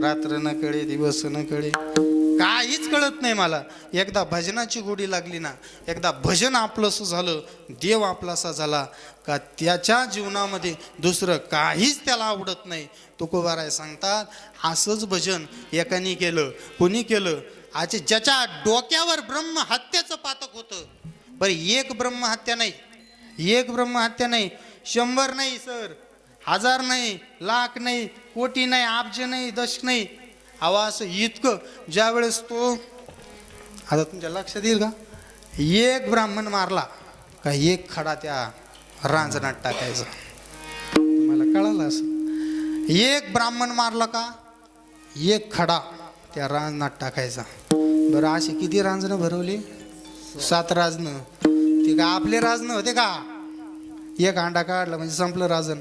रात्र न कळे, दिवस न कळे, काहीच कळत नाही मला. एकदा भजनाची गोडी लागली ना, एकदा भजन आपलंसं झालं, देव आपलासा झाला का त्याच्या जीवनामध्ये दुसरं काहीच त्याला आवडत नाही. तुकोबाराय सांगतात, असंच भजन एकाने केलं. कुणी केलं? आज ज्याच्या डोक्यावर ब्रह्महत्याचं पातक होतं. बरं, एक ब्रह्महत्या नाही, 100 नाही सर, हजार नाही, लाख नाही, कोटी नाही, अब्ज नाही, दश नाही. हवा असं इतकं. ज्या वेळेस तो आता तुमच्या लक्षात येईल का, एक ब्राह्मण मारला का एक खडा त्या रांजणात टाकायचा. मला कळालं असं. एक ब्राह्मण मारला का एक खडा त्या रांजणात टाकायचा. बरं अशी किती रांजणं भरवली? 7 राजनं. ते का आपले राजनं होते का? एक अंडा काढला म्हणजे संपलं राजन.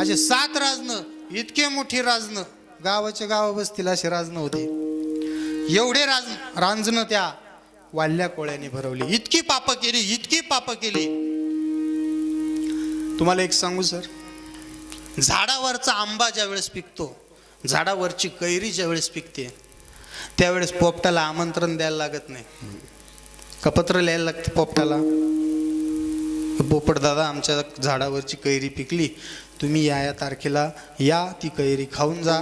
असे 7 राजनं, इतके मोठी राजनं, गावाच्या गाव बसतील असे राजनं होते. एवढे रांजणं त्या वाल्या कोळ्याने भरवली. इतकी पापं केली, इतकी पापं केली. तुम्हाला एक सांगू सर, झाडावरचा आंबा ज्या वेळेस पिकतो, झाडावरची कैरी ज्या वेळेस पिकते, त्यावेळेस पोपटाला आमंत्रण द्यायला लागत नाही का? पत्र लिहायला लागतं पोपटाला, पोपट दादा आमच्या झाडावरची कैरी पिकली, तुम्ही या तारखेला या, ती कैरी खाऊन जा.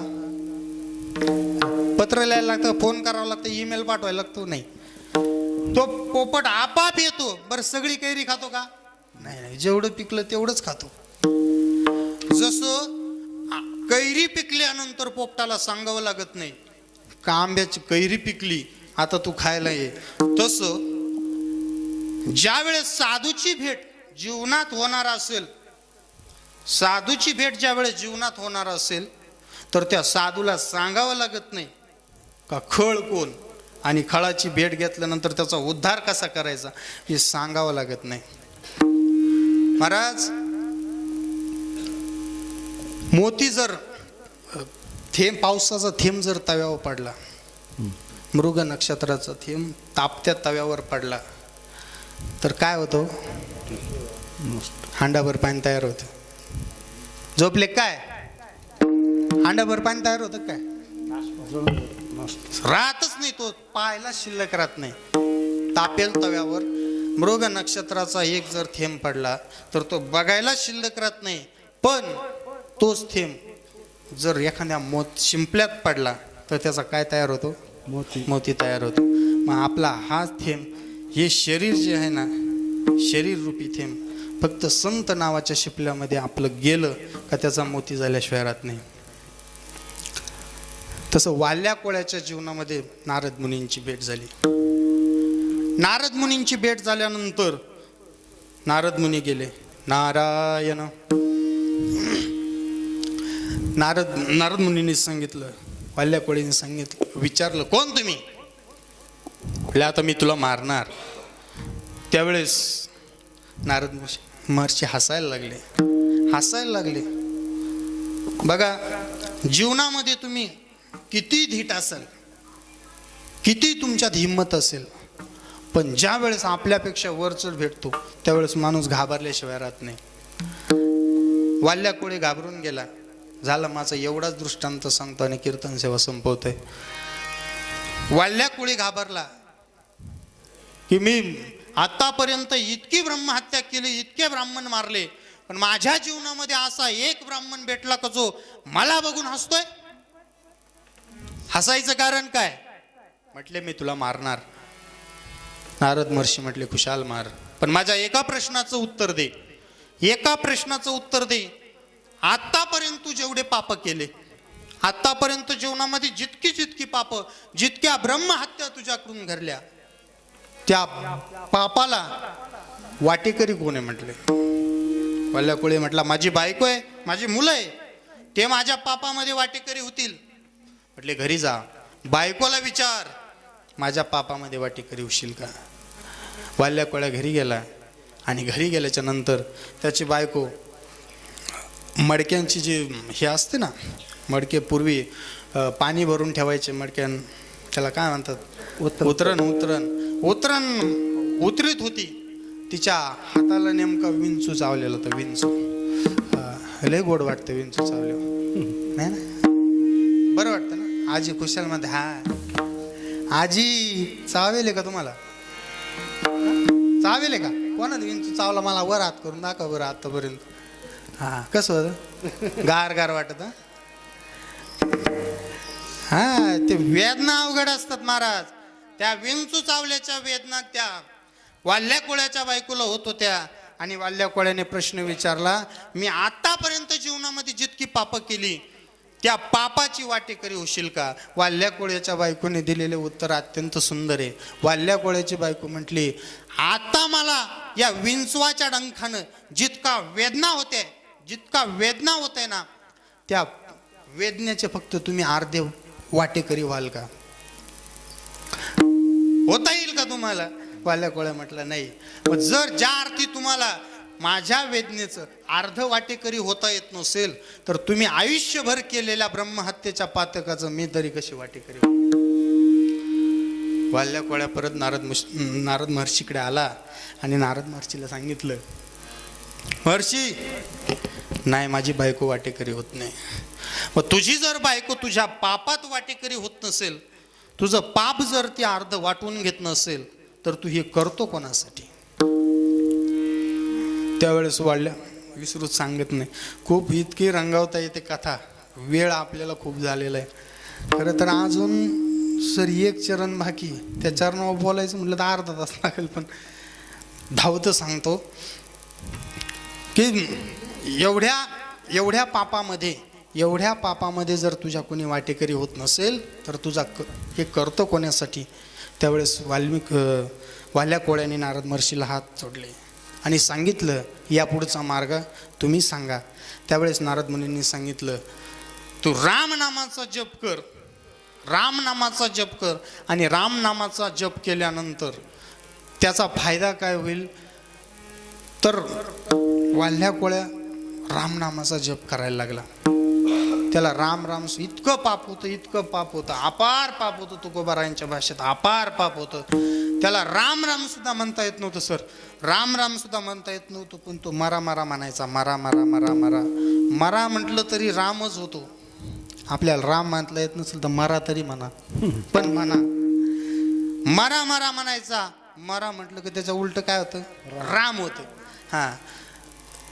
पत्र लिहायला लागतं, फोन करावं लागतं, ईमेल पाठवायला लागतो. नाही, तो पोपट आपाप येतो. बरं सगळी कैरी खातो का? नाही, जेवढं पिकलं तेवढंच खातो. जसं कैरी पिकल्यानंतर पोपटाला सांगावं लागत नाही का आंब्याची कैरी पिकली, आता तू खायला ये. तसं ज्या वेळेस साधूची भेट जीवनात होणार असेल, साधूची भेट ज्या वेळेस जीवनात होणार असेल, तर त्या साधूला सांगावं लागत नाही का खळ कोण आणि खळाची भेट घेतल्यानंतर त्याचा उद्धार कसा करायचा हे सांगावं लागत नाही. महाराज, मोती जर थेंब, पावसाचा थेंब जर तव्यावर पडला, मृग नक्षत्राचा थेंब तापत्या तव्यावर पडला, तर काय होतं? हांडाभर पाणी तयार होतं. झोपले काय? हांडाभर पाणी तयार होतं काय? राहतच नाही. तो पाहायला शिल्लक राहत नाही. तापेल तव्यावर मृग नक्षत्राचा एक जर थेंब पडला तर तो बघायला शिल्लक राहत नाही. पण तोच थेंब जर एखाद्या शिंपल्यात पडला तर त्याचा काय तयार होतो? मोती तयार होतो. मग आपला हा थेंब, हे शरीर जे आहे ना, शरीर रूपी थेंब फक्त संत नावाच्या शिपल्यामध्ये आपलं गेलं का त्याचा मोती झाल्याशिवाय राहत नाही. तसं वाल्या कोळ्याच्या जीवनामध्ये नारद मुनींची भेट झाली. नारद मुनींची भेट झाल्यानंतर नारद मुनी गेले. नारायण. नारद मुनींनी सांगितलं, वाल्या कोळीने सांगितलं, विचारलं कोण तुम्ही? म्हटलं आता मी तुला मारणार. त्यावेळेस नारद महर्षी हसायला लागले. बघा, जीवनामध्ये तुम्ही किती धीट असाल, किती तुमच्यात हिंमत असेल, पण ज्या वेळेस आपल्यापेक्षा वरचढ भेटतो त्यावेळेस माणूस घाबरल्याशिवाय राहत नाही. वाल्या कोळी घाबरून गेला. झालं, माझा एवढाच दृष्टांत सांगतो आणि कीर्तन सेवा संपवतोय. वाल्या कोळी घाबरला की मी आतापर्यंत इतकी ब्रह्महत्या केली, इतके ब्राह्मण मारले, पण माझ्या जीवनामध्ये असा एक ब्राह्मण भेटला का जो मला बघून हसतोय. हसायचं कारण काय? म्हटले मी तुला मारणार. नारद महर्षी म्हटले खुशाल मार, पण माझ्या एका प्रश्नाचं उत्तर दे. आतापर्यंत तू जेवढे पाप केले, आतापर्यंत जीवनामध्ये जितकी पाप, जितक्या ब्रह्महत्या तुझ्याकडून घडल्या, त्या पापाला वाटेकरी कोण आहे? म्हटले वाल्या कोळी म्हटला माझी बायको आहे, माझी मुलं आहे, ते माझ्या पापामध्ये वाटेकरी होतील. म्हटले घरी जा, बायकोला विचार माझ्या पापामध्ये वाटेकरी होशील का? वाल्या कोळ्या घरी गेला आणि घरी गेल्याच्या नंतर त्याची बायको मडक्यांची जी हे असते ना, मडके पूर्वी पाणी भरून ठेवायचे मडक्यान, त्याला काय म्हणतात, उतरण उतरीत होती. तिच्या हाताला नेमका विंचू चावलेला होता. विंचू लय गोड वाटतं विंचू चावले, नाही ना? बरं वाटतं ना? आजी खुशाल मध्ये. हा आजी चावेल का तुम्हाला? चावेल का? कोणा विंचू चावला? मला वर हात करून दाखवा बरं आतापर्यंत. हा कसं होतं? गार वाटत. हा ते वेदना अवघड असतात महाराज. त्या विंचू चावल्याच्या वेदना त्या वाल्या कोळ्याच्या बायकोला होत होत्या. आणि वाल्या कोळ्याने प्रश्न विचारला, मी आतापर्यंत जीवनामध्ये जितकी पापं केली त्या पापाची वाटेकरी होशील का? वाल्या कोळ्याच्या बायकोने दिलेले उत्तर अत्यंत सुंदर आहे. वाल्या कोळ्याची बायको म्हटली, आता मला या विंचवाच्या डंखानं जितका वेदना होते ना, त्या वेदनेचे फक्त तुम्ही अर्धे वाटेकरी व्हाल का? होता येईल का तुम्हाला? वाल्या कोळ्या म्हटलं नाही. मग जर ज्या अर्थी तुम्हाला माझ्या वेदनेचं अर्ध वाटेकरी होता येत नसेल, तर तुम्ही आयुष्यभर केलेल्या ब्रह्महत्येच्या पातकाचं मी तरी कशी वाटेकरी? वाल्या कोळ्या परत नारद महर्षीकडे आला आणि नारद महर्षीला सांगितलं, महर्षी, नाही, माझी बायको वाटेकरी होत नाही. मग तुझी जर बायको तुझ्या पापात वाटेकरी होत नसेल, तुझं पाप जर ती अर्ध वाटून घेत नसेल, तर तू हे करतो कोणासाठी? त्यावेळेस वाढल्या विसरूच सांगत नाही. खूप इतकी रंगावता येते कथा, वेळ आपल्याला खूप झालेला आहे. खरं तर अजून सर एक चरण बाकी, त्याच्यावर नाव बोलायचं म्हटलं तर अर्धा तास लागेल, पण धावतं सांगतो की एवढ्या पापामध्ये जर तुझ्या कोणी वाटेकरी होत नसेल, तर तुझा हे करतो कोणासाठी? त्यावेळेस वाल्या कोळ्याने नारद महर्षीला हात जोडले आणि सांगितलं, या पुढचा मार्ग तुम्ही सांगा. त्यावेळेस नारद मुनींनी सांगितलं, तू रामनामाचा जप कर, रामनामाचा जप कर, आणि रामनामाचा जप केल्यानंतर त्याचा फायदा काय होईल? तर वाल्या कोळ्या रामनामाचा जप करायला लागला. त्याला राम इतकं पाप होतं, अपार पाप होतं. तुकोबारायांच्या भाषेत अपार पाप होतं. त्याला राम सुद्धा म्हणता येत नव्हतं सर, राम सुद्धा म्हणता येत नव्हतं. पण तो मरा म्हणायचा, मरा म्हटलं तरी रामच होतो. आपल्याला राम म्हणता येत नसेल तर मरा तरी म्हणा, पण म्हणा. मरा म्हणायचा. मरा म्हटलं की त्याचं उलट काय होतं? राम होतं. हां,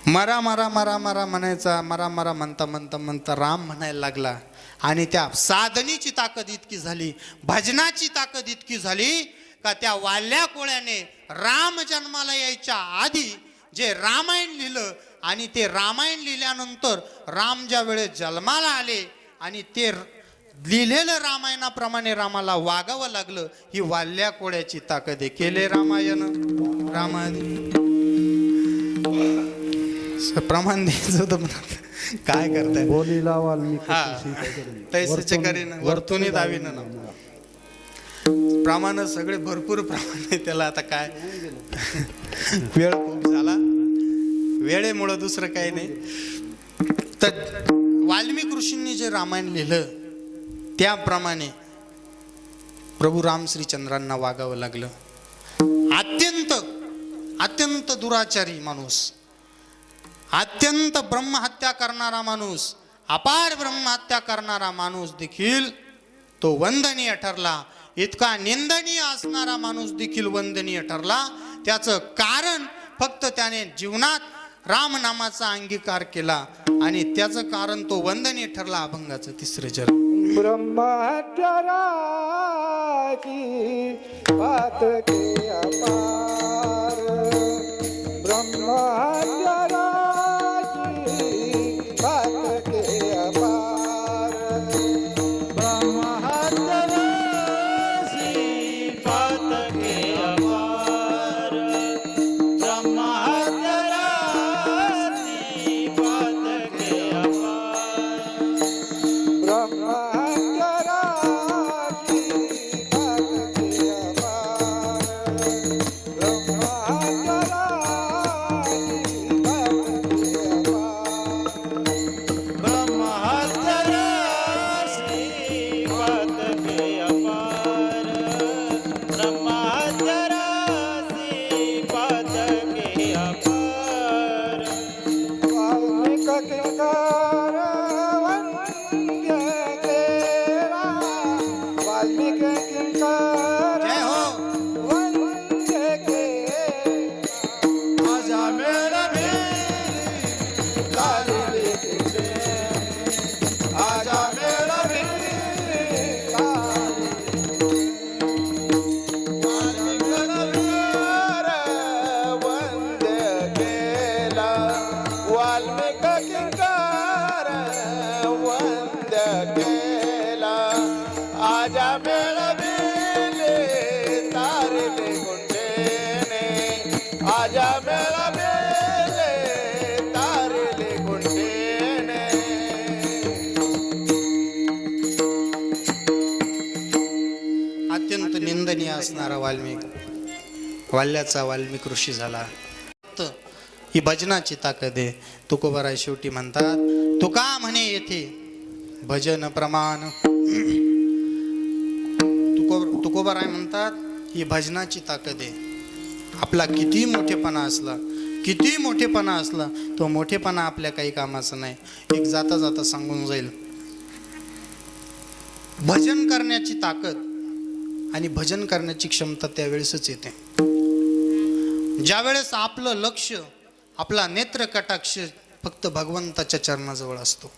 मरा म्हणायचा. मरा म्हणता राम म्हणायला लागला. आणि त्या साधनेची ताकद इतकी झाली, भजनाची ताकद इतकी झाली का त्या वाल्या कोळ्याने राम जन्माला यायच्या आधी जे रामायण लिहिलं, आणि ते रामायण लिहिल्यानंतर राम ज्या वेळेस जन्माला आले आणि ते लिहिलेलं रामायणाप्रमाणे रामाला वागावं लागलं, ही वाल्या कोळ्याची ताकद आहे. केले रामायण प्रमाण द्यायचं होतं, काय करताय? बोलीला वाल्मिकी तैसेचे करीन वर्तुनी दावीन ना. प्रमाण सगळे भरपूर प्रमाण आहे त्याला. आता काय, वेळ खूप झाला, वेळेमुळं दुसरं काही नाही. तर वाल्मिक ऋषींनी जे रामायण लिहिलं त्याप्रमाणे प्रभू राम श्रीचंद्रांना वागावं लागलं. अत्यंत दुराचारी माणूस, अत्यंत ब्रह्महत्या करणारा माणूस, अपार ब्रह्महत्या करणारा माणूस देखील तो वंदनीय ठरला. इतका निंदनीय असणारा माणूस देखील वंदनीय ठरला. त्याचं कारण फक्त त्याने जीवनात रामनामाचा अंगीकार केला, आणि त्याचं कारण तो वंदनीय ठरला. अभंगाचं तिसरं चरण. ब्रह्मचर्याची बात के अपार, ब्रह्मचर्याची बात के अपार, ब्रह्महत्याची बात के अपार, ब्रह्महत्याची बात के अपार, ब्रह्मचर्याची बात के अपार, आजा मेळा बेले तारेले गुंडेने. अत्यंत निंदनीय असणारा वाल्याचा वाल्मिक ऋषी झाला. ही भजनाची ताकद आहे. तुकोबाराय शेवटी म्हणतात, तुका म्हणे येथे भजन प्रमाण. तुकोबाराय म्हणतात ही भजनाची ताकद आहे. आपला किती मोठेपणा असला तो मोठेपणा आपल्या काही कामाचा नाही. एक जाता जाता सांगून जाईल, भजन करण्याची ताकद आणि भजन करण्याची क्षमता त्यावेळेसच येते ज्यावेळेस आपलं लक्ष, आपला नेत्र कटाक्ष फक्त भगवंताच्या चरणाजवळ असतो.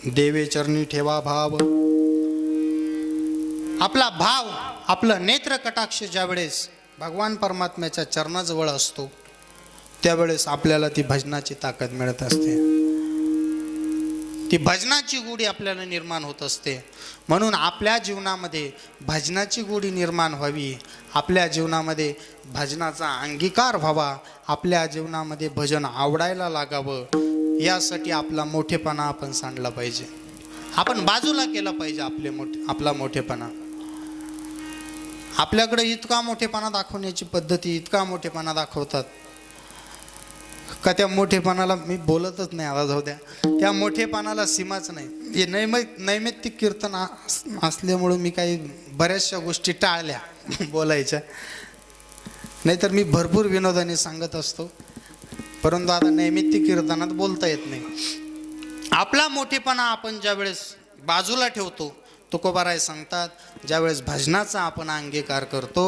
देवे चरणी ठेवा भाव. आपला भाव, आपलं नेत्र कटाक्ष ज्यावेळेस भगवान परमात्म्याच्या चरणाजवळ असतो त्यावेळेस आपल्याला ती भजनाची ताकद मिळत असते. ती भजनाची गोडी आपल्याला निर्माण होत असते. म्हणून आपल्या जीवनामध्ये भजनाची गोडी निर्माण व्हावी, आपल्या जीवनामध्ये भजनाचा अंगीकार व्हावा, आपल्या जीवनामध्ये भजन आवडायला लागावं, यासाठी आपला मोठेपणा आपण सांडला पाहिजे. आपण बाजूला केला पाहिजे आपला मोठेपणा. आपल्याकडे इतका मोठेपणा दाखवण्याची पद्धती, इतका मोठेपणा दाखवतात का त्या मोठेपणाला मी बोलतच नाही. आता जाऊ द्या, त्या मोठेपणाला सीमाच नाही. हे नैमित्तिक कीर्तन असल्यामुळं मी काही बऱ्याचशा गोष्टी टाळल्या बोलायच्या. नाहीतर मी भरपूर विनोदाने सांगत असतो, परंतु आता नैमित्तिक कीर्तनात बोलता येत नाही. आपला मोठेपणा आपण ज्यावेळेस बाजूला ठेवतो, तुकोबाराय सांगतात, ज्यावेळेस भजनाचा आपण अंगीकार करतो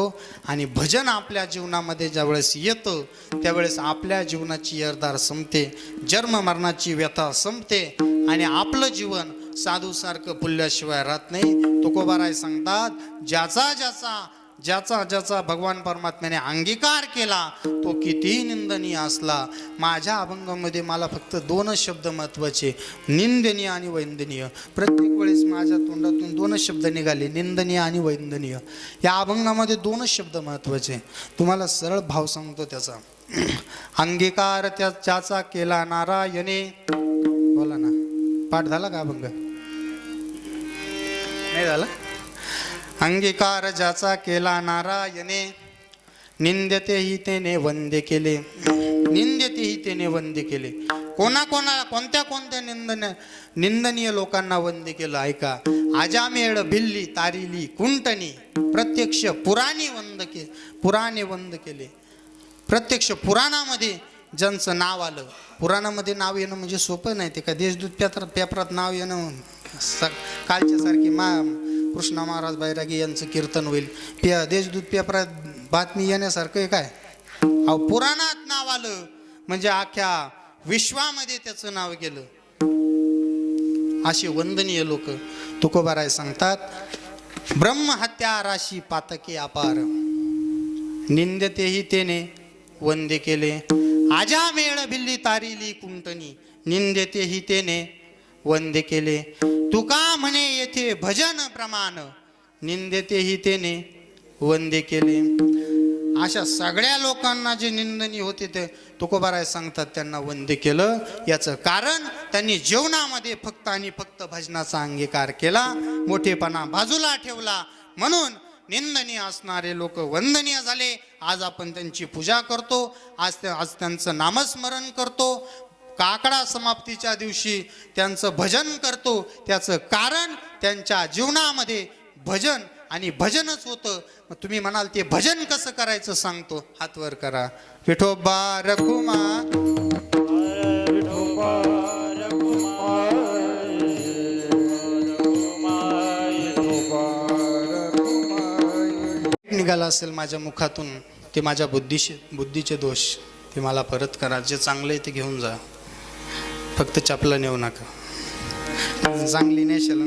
आणि भजन आपल्या जीवनामध्ये ज्यावेळेस येतं त्यावेळेस आपल्या जीवनाची यरदार संपते, जन्म मरणाची व्यथा संपते आणि आपलं जीवन साधूसारखं फुलल्याशिवाय राहत नाही. तुकोबाराय सांगतात, ज्याचा भगवान परमात्म्याने अंगीकार केला तो कितीही निंदनीय असला. माझ्या अभंगामध्ये मला फक्त 2 शब्द महत्त्वाचे, निंदनीय आणि वंदनीय. प्रत्येक वेळेस माझ्या तोंडातून 2 शब्द निघाले, निंदनीय आणि वंदनीय. या अभंगामध्ये 2 शब्द महत्त्वाचे. तुम्हाला सरळ भाव सांगतो त्याचा. अंगीकार त्याचा केला नारायणे. बोला ना, पाठ झाला का अभंग? नाही झाला? अंगीकार ज्याचा केला नारायणे, निंद्यतेही तेने वंदे केले. निंद्यतेही तेने वंदे केले. कोणत्या निंदनीय लोकांना वंदे केलं ऐका. आजामेळ भिल्ली तारिली कुंटनी, प्रत्यक्ष पुराणे वंद केले. प्रत्यक्ष पुराणामध्ये ज्यांचं नाव आलं, पुराणामध्ये नाव येणं म्हणजे सोपं नाही. ते का देशदूत पेपरात नाव येणं कालच्या सारखी कृष्णा महाराज बैरागी यांचं कीर्तन होईल, देशदूत पेपरात बातमी येण्यासारखं आहे काय? अहो, पुराणात नाव आलं म्हणजे अख्ख्या विश्वामध्ये त्याचं नाव गेलं. अशी वंदनीय लोक तुकोबाराय सांगतात, ब्रह्महत्या राशी पातके अपार, निंदतेही तेने वंदे केले. आजामेळ भिल्ली तारिली कुंटनी, निंदतेही तेने वंदे केले. तुका म्हणे येथे भजन प्रमाण, निंदतेही तेने वंदे केले. अशा सगळ्या लोकांना जे निंदनीय होते ते तुकोबाराय सांगतात त्यांना वंदे केलं. याचं कारण त्यांनी जीवनामध्ये फक्त आणि फक्त भजनाचा अंगीकार केला, मोठेपणा बाजूला ठेवला. म्हणून निंदनीय असणारे लोक वंदनीय झाले. आज आपण त्यांची पूजा करतो, आज त्यांचं नामस्मरण करतो, काकडा समाप्तीच्या दिवशी त्यांचं भजन करतो. त्याचं कारण त्यांच्या जीवनामध्ये भजन आणि भजनच होतं. मग तुम्ही म्हणाल ते भजन कसं करायचं सांगतो, हात वर करा. विठोबा रखुमा, निघाला असेल माझ्या मुखातून ते माझ्या बुद्धीचे दोष ते मला परत करा. जे चांगलं आहे ते घेऊन जा, फक्त चपला नेऊ नका. चांगली नेशाल,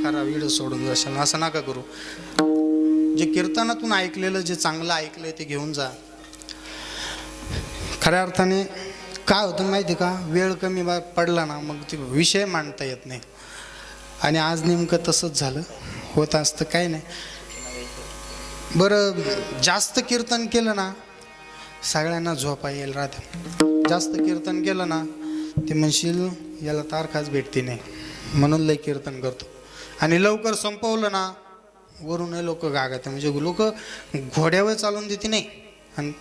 खरा विड सोडून जाशाल, असं नका करू. जे कीर्तनातून ऐकलेलं, जे चांगलं ऐकलंय ते घेऊन जा. खऱ्या अर्थाने काय होतं माहिती का, वेळ कमी पडला ना मग ते विषय मांडता येत नाही. आणि आज नेमकं तसंच झालं. होत असतं काय नाही. बरं, जास्त कीर्तन केलं ना सगळ्यांना झोपा येईल राहते. जास्त कीर्तन केलं ना ते म्हणशील याला तारखाच भेटते नाही म्हणून लय कीर्तन करतो. आणि लवकर संपवलं ना वरून लोक गागत, म्हणजे लोक घोड्यावर चालून देते नाही. आणि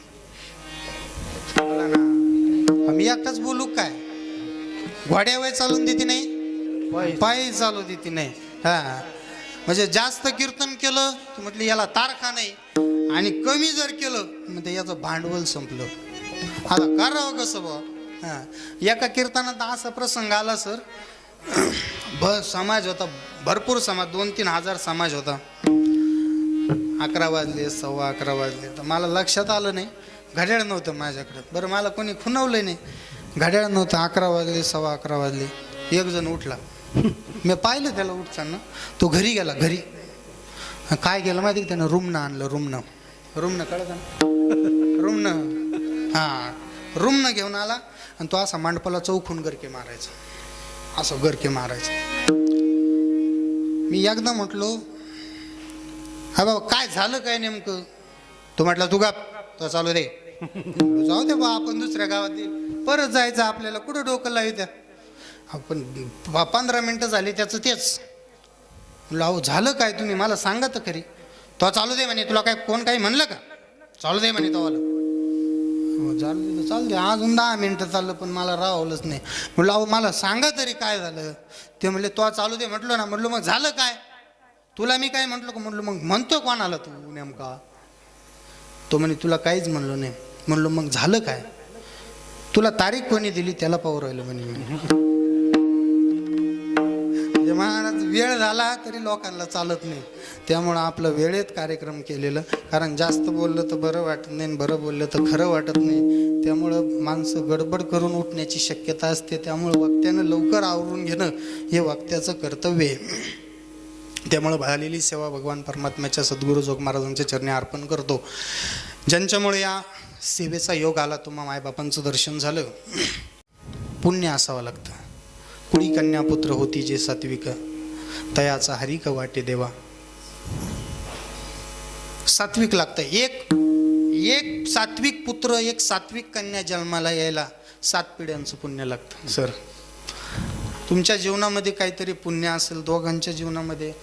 आम्ही एकटाच बोलू काय, घोड्यावर चालून देते नाही, पायी चालू देते नाही. हा, म्हणजे जास्त कीर्तन केलं की म्हटलं याला तारखा नाही, आणि कमी जर केलं म्हणजे याचं भांडवल संपलं. आता करावं कसं बा. हां, एका कीर्तनात असा प्रसंग आला सर. समाज होता, भरपूर समाज, 2-3 हजार समाज होता. 11 वाजले, 11:15 वाजले, तर मला लक्षात आलं नाही, घड्याळ नव्हतं माझ्याकडं. बरं, मला कोणी खुणवलं नाही, घड्याळ नव्हतं. 11 वाजले, 11:15 वाजले. एक जण उठला, मी पाहिलं त्याला उठताना. तो घरी गेला. घरी काय केलं माहिती, त्यानं रुमणं आणलं. रुमणं कळतं ना, रुमणं. हां, रुमणं घेऊन आला आणि तो असा मांडपाला चौकून गरके मारायचा, असं गरके मारायचं. मी एकदा म्हटलो, हा बाबा काय झालं काय नेमकं. तो म्हटला तू का तो चालू दे. जाऊ दे बा, आपण दुसऱ्या गावात परत जायचं, आपल्याला कुठं डोकं लावत्या. आपण 15 मिनटं झाली त्याचं तेच. लावू झालं काय तुम्ही मला सांगा तर खरी. तो चालू दे म्हणे, तुला काय कोण काही म्हणलं का, चालू दे म्हणे. तो चालू दे. अजून 10 मिनटं चाललं पण मला राहवलंच नाही. म्हटलं अहो मला सांगा तरी काय झालं. ते म्हणले तो चालू दे. म्हटलं ना, म्हटलं मग झालं काय, तुला मी काय म्हटलं का. म्हटलं मग म्हणतो कोणाला तू नेमका. तो म्हणे तुला काहीच म्हणलो नाही. म्हणलो मग झालं काय, तुला तारीख कोणी दिली त्याला पाहू राहिलं म्हणे. महाराज वेळ झाला तरी लोकांना चालत नाही, त्यामुळं आपलं वेळेत कार्यक्रम केलेलं. कारण जास्त बोललं तर बरं वाटत नाही, बरं बोललं तर खरं वाटत नाही. त्यामुळं माणसं गडबड करून उठण्याची शक्यता असते. त्यामुळं वक्त्यानं लवकर आवरून घेणं हे वक्त्याचं कर्तव्य आहे. त्यामुळं झालेली सेवा भगवान परमात्म्याच्या सद्गुरू जोग महाराजांच्या चरणी अर्पण करतो. ज्यांच्यामुळे या सेवेचा योग आला, तुम्हा मायबापांचं दर्शन झालं, पुण्य असावं लागतं. कुडी कन्या पुत्र होती जे सात्विक, तयाचा हरिक वाटे देवा. सात्विक लागतं. एक सात्विक पुत्र, एक सात्विक कन्या जन्माला यायला 7 पिढ्यांचं पुण्य लागतं. सर, तुमच्या जीवनामध्ये काहीतरी पुण्य असेल, दोघांच्या जीवनामध्ये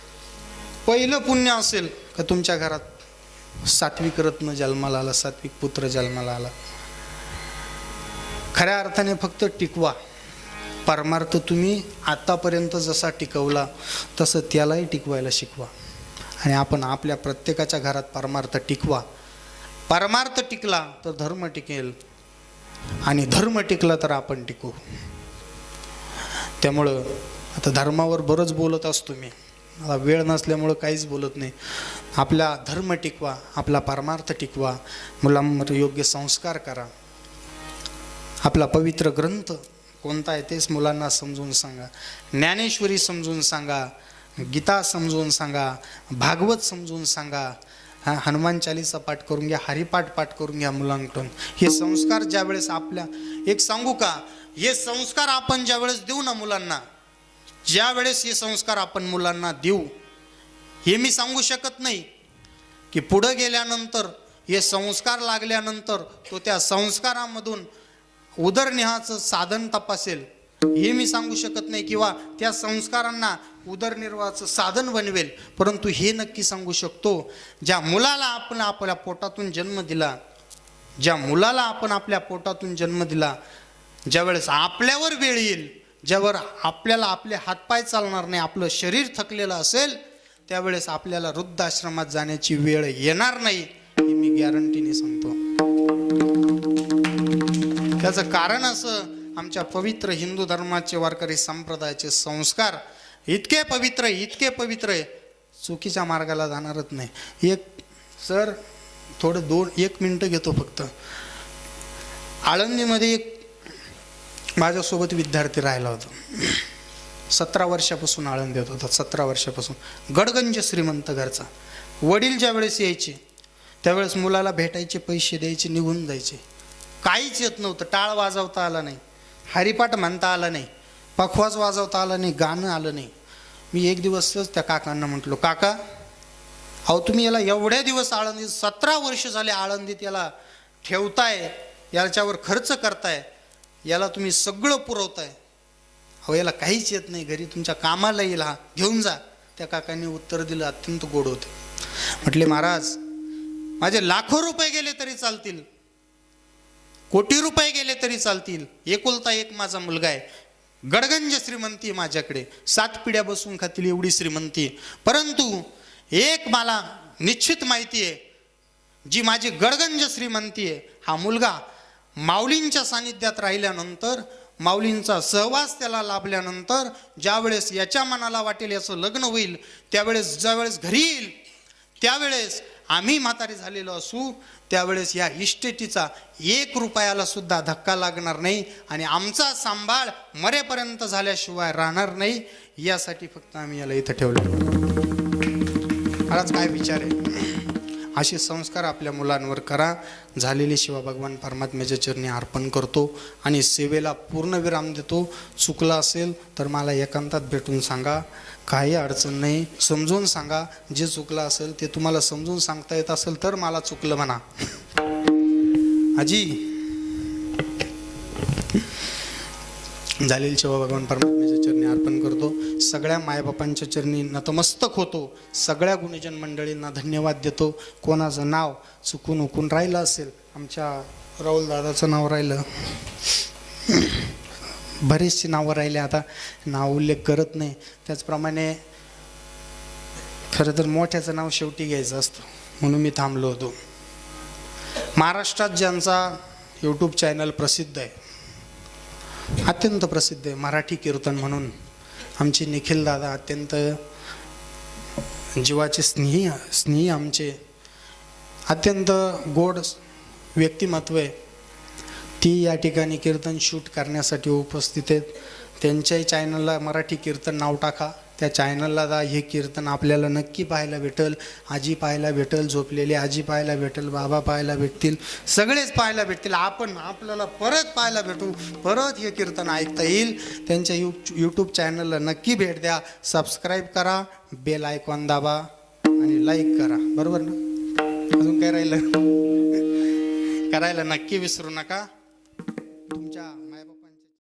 पहिलं पुण्य असेल का तुमच्या घरात सात्विक रत्न जन्माला आला, सात्विक पुत्र जन्माला आला. खऱ्या अर्थाने फक्त टिकवा. परमार्थ तुम्ही आतापर्यंत जसा टिकवला तसं त्यालाही टिकवायला शिकवा. आणि आपण आपल्या प्रत्येकाच्या घरात परमार्थ टिकवा. परमार्थ टिकला तर धर्म टिकेल, आणि धर्म टिकला तर आपण टिकू. त्यामुळं आता धर्मावर बरंच बोलत असतो मी, मला वेळ नसल्यामुळं काहीच बोलत नाही. आपला धर्म टिकवा, आपला परमार्थ टिकवा, मुलांवर योग्य संस्कार करा. आपला पवित्र ग्रंथ कोणता आहे तेच मुलांना समजून सांगा. ज्ञानेश्वरी समजून सांगा, गीता समजून सांगा, भागवत समजून सांगा. हनुमान चालीसा पाठ करून घ्या, हरिपाठ पाठ करून घ्या मुलांकडून. हे संस्कार ज्यावेळेस आपल्या, एक सांगू का, हे संस्कार आपण ज्यावेळेस देऊ ना मुलांना, ज्यावेळेस हे संस्कार आपण मुलांना देऊ, हे मी सांगू शकत नाही की पुढं गेल्यानंतर हे संस्कार लागल्यानंतर तो त्या संस्कारामधून उदरनिर्वाहाचं साधन तपासेल, हे मी सांगू शकत नाही, किंवा त्या संस्कारांना उदरनिर्वाहाचं साधन बनवेल. परंतु हे नक्की सांगू शकतो, ज्या मुलाला आपण आपल्या पोटातून जन्म दिला, ज्या मुलाला आपण आपल्या पोटातून जन्म दिला, ज्यावेळेस आपल्यावर वेळ येईल, ज्यावर आपल्याला आपले हातपाय चालणार नाही, आपलं शरीर थकलेलं असेल, त्यावेळेस आपल्याला वृद्धाश्रमात जाण्याची वेळ येणार नाही, हे मी गॅरंटीने सांगतो. त्याचं कारण असं, आमच्या पवित्र हिंदू धर्माचे वारकरी संप्रदायाचे संस्कार इतके पवित्र आहे, चुकीच्या मार्गाला जाणारच नाही. एक सर थोडं 1 मिनटं घेतो फक्त. आळंदीमध्ये एक माझ्यासोबत विद्यार्थी राहिला होता. 17 वर्षापासून आळंदीत होता, 17 वर्षापासून. गडगंज श्रीमंत घरचा. वडील ज्या वेळेस यायचे त्यावेळेस मुलाला भेटायचे, पैसे द्यायचे, निघून जायचे. काहीच येत नव्हतं. टाळ वाजवता आला नाही, हरिपाठ म्हणता आला नाही, पखवाज वाजवता आला नाही, गाणं आलं नाही. मी एक दिवसच त्या काकांना म्हटलो, काका अहो तुम्ही याला एवढ्या दिवस आळंदीत 17 वर्ष झाले आळंदीत याला ठेवताय, याच्यावर खर्च करताय, याला तुम्ही सगळं पुरवताय, अहो याला काहीच येत नाही, घरी तुमच्या कामाला येईल, हा घेऊन जा. त्या काकांनी उत्तर दिलं, अत्यंत गोड होते. म्हटले महाराज माझे लाखो रुपये गेले तरी चालतील, कोटी रुपये गेले तरी चालतील, एकुलता एक माझा मुलगा आहे, गडगंज श्रीमंती माझ्याकडे, 7 पिढ्या बसून खातील एवढी श्रीमंती, परंतु एक मला निश्चित माहिती आहे, जी माझी गडगंज श्रीमंती आहे, हा मुलगा माऊलींच्या सानिध्यात राहिल्यानंतर, माऊलींचा सहवास त्याला लाभल्यानंतर, ज्यावेळेस याच्या मनाला वाटेल याचं लग्न होईल, त्यावेळेस ज्यावेळेस घरी येईल, त्यावेळेस आम्ही म्हातारे झालेलो असू, त्यावेळेस या इस्टेटीचा 1 रुपयाला सुद्धा धक्का लागणार नाही आणि आमचा सांभाळ मरेपर्यंत झाल्याशिवाय राहणार नाही, यासाठी फक्त आम्ही याला इथं ठेवलं. महाराज काय विचार आहे? असे संस्कार आपल्या मुलांवर करा. झालेली शिवा भगवान परमात्म्याच्या चरणी अर्पण करतो आणि सेवेला पूर्णविराम देतो. चुकलं असेल तर मला एकांतात भेटून सांगा, काही अडचण नाही, समजून सांगा. जे चुकलं असेल ते तुम्हाला समजून सांगता येत असेल तर मला चुकलं म्हणा. आजी झालेली सेवा भगवान परमात्म्याच्या चरणी अर्पण करतो. सगळ्या मायबापांच्या चरणी नतमस्तक होतो. सगळ्या गुणीजन मंडळींना धन्यवाद देतो. कोणाचं नाव चुकून उकून राहिलं असेल, आमच्या राहुल दादाचं नाव राहिलं, बरेचशी नावं राहिले, आता नाव उल्लेख करत नाही. त्याचप्रमाणे खरं तर मोठ्याचं नाव शेवटी घ्यायचं असतं, म्हणून मी थांबलो होतो. महाराष्ट्रात ज्यांचा यूट्यूब चॅनल प्रसिद्ध आहे, अत्यंत प्रसिद्ध आहे, मराठी कीर्तन म्हणून, आमचे निखिल दादा अत्यंत जीवाचे स्नेही आमचे अत्यंत गोड व्यक्तिमत्व आहे. ती या ठिकाणी कीर्तन शूट करण्यासाठी उपस्थित आहेत. त्यांच्याही चॅनलला मराठी कीर्तन नाव टाका. त्या चॅनलला हे कीर्तन आपल्याला नक्की पाहायला भेटेल. आजी पाहायला भेटेल, झोपलेली आजी पाहायला भेटेल, बाबा पाहायला भेटतील, सगळेच पाहायला भेटतील. आपल्याला परत पाहायला भेटू, परत हे कीर्तन ऐकता येईल. त्यांच्या यूट्यूब चॅनलला नक्की भेट द्या. सबस्क्राईब करा, बेल आयकॉन दाबा आणि लाईक करा. बरोबर ना? अजून काय राहिलं? करायला नक्की विसरू नका. तुमच्या मायबापा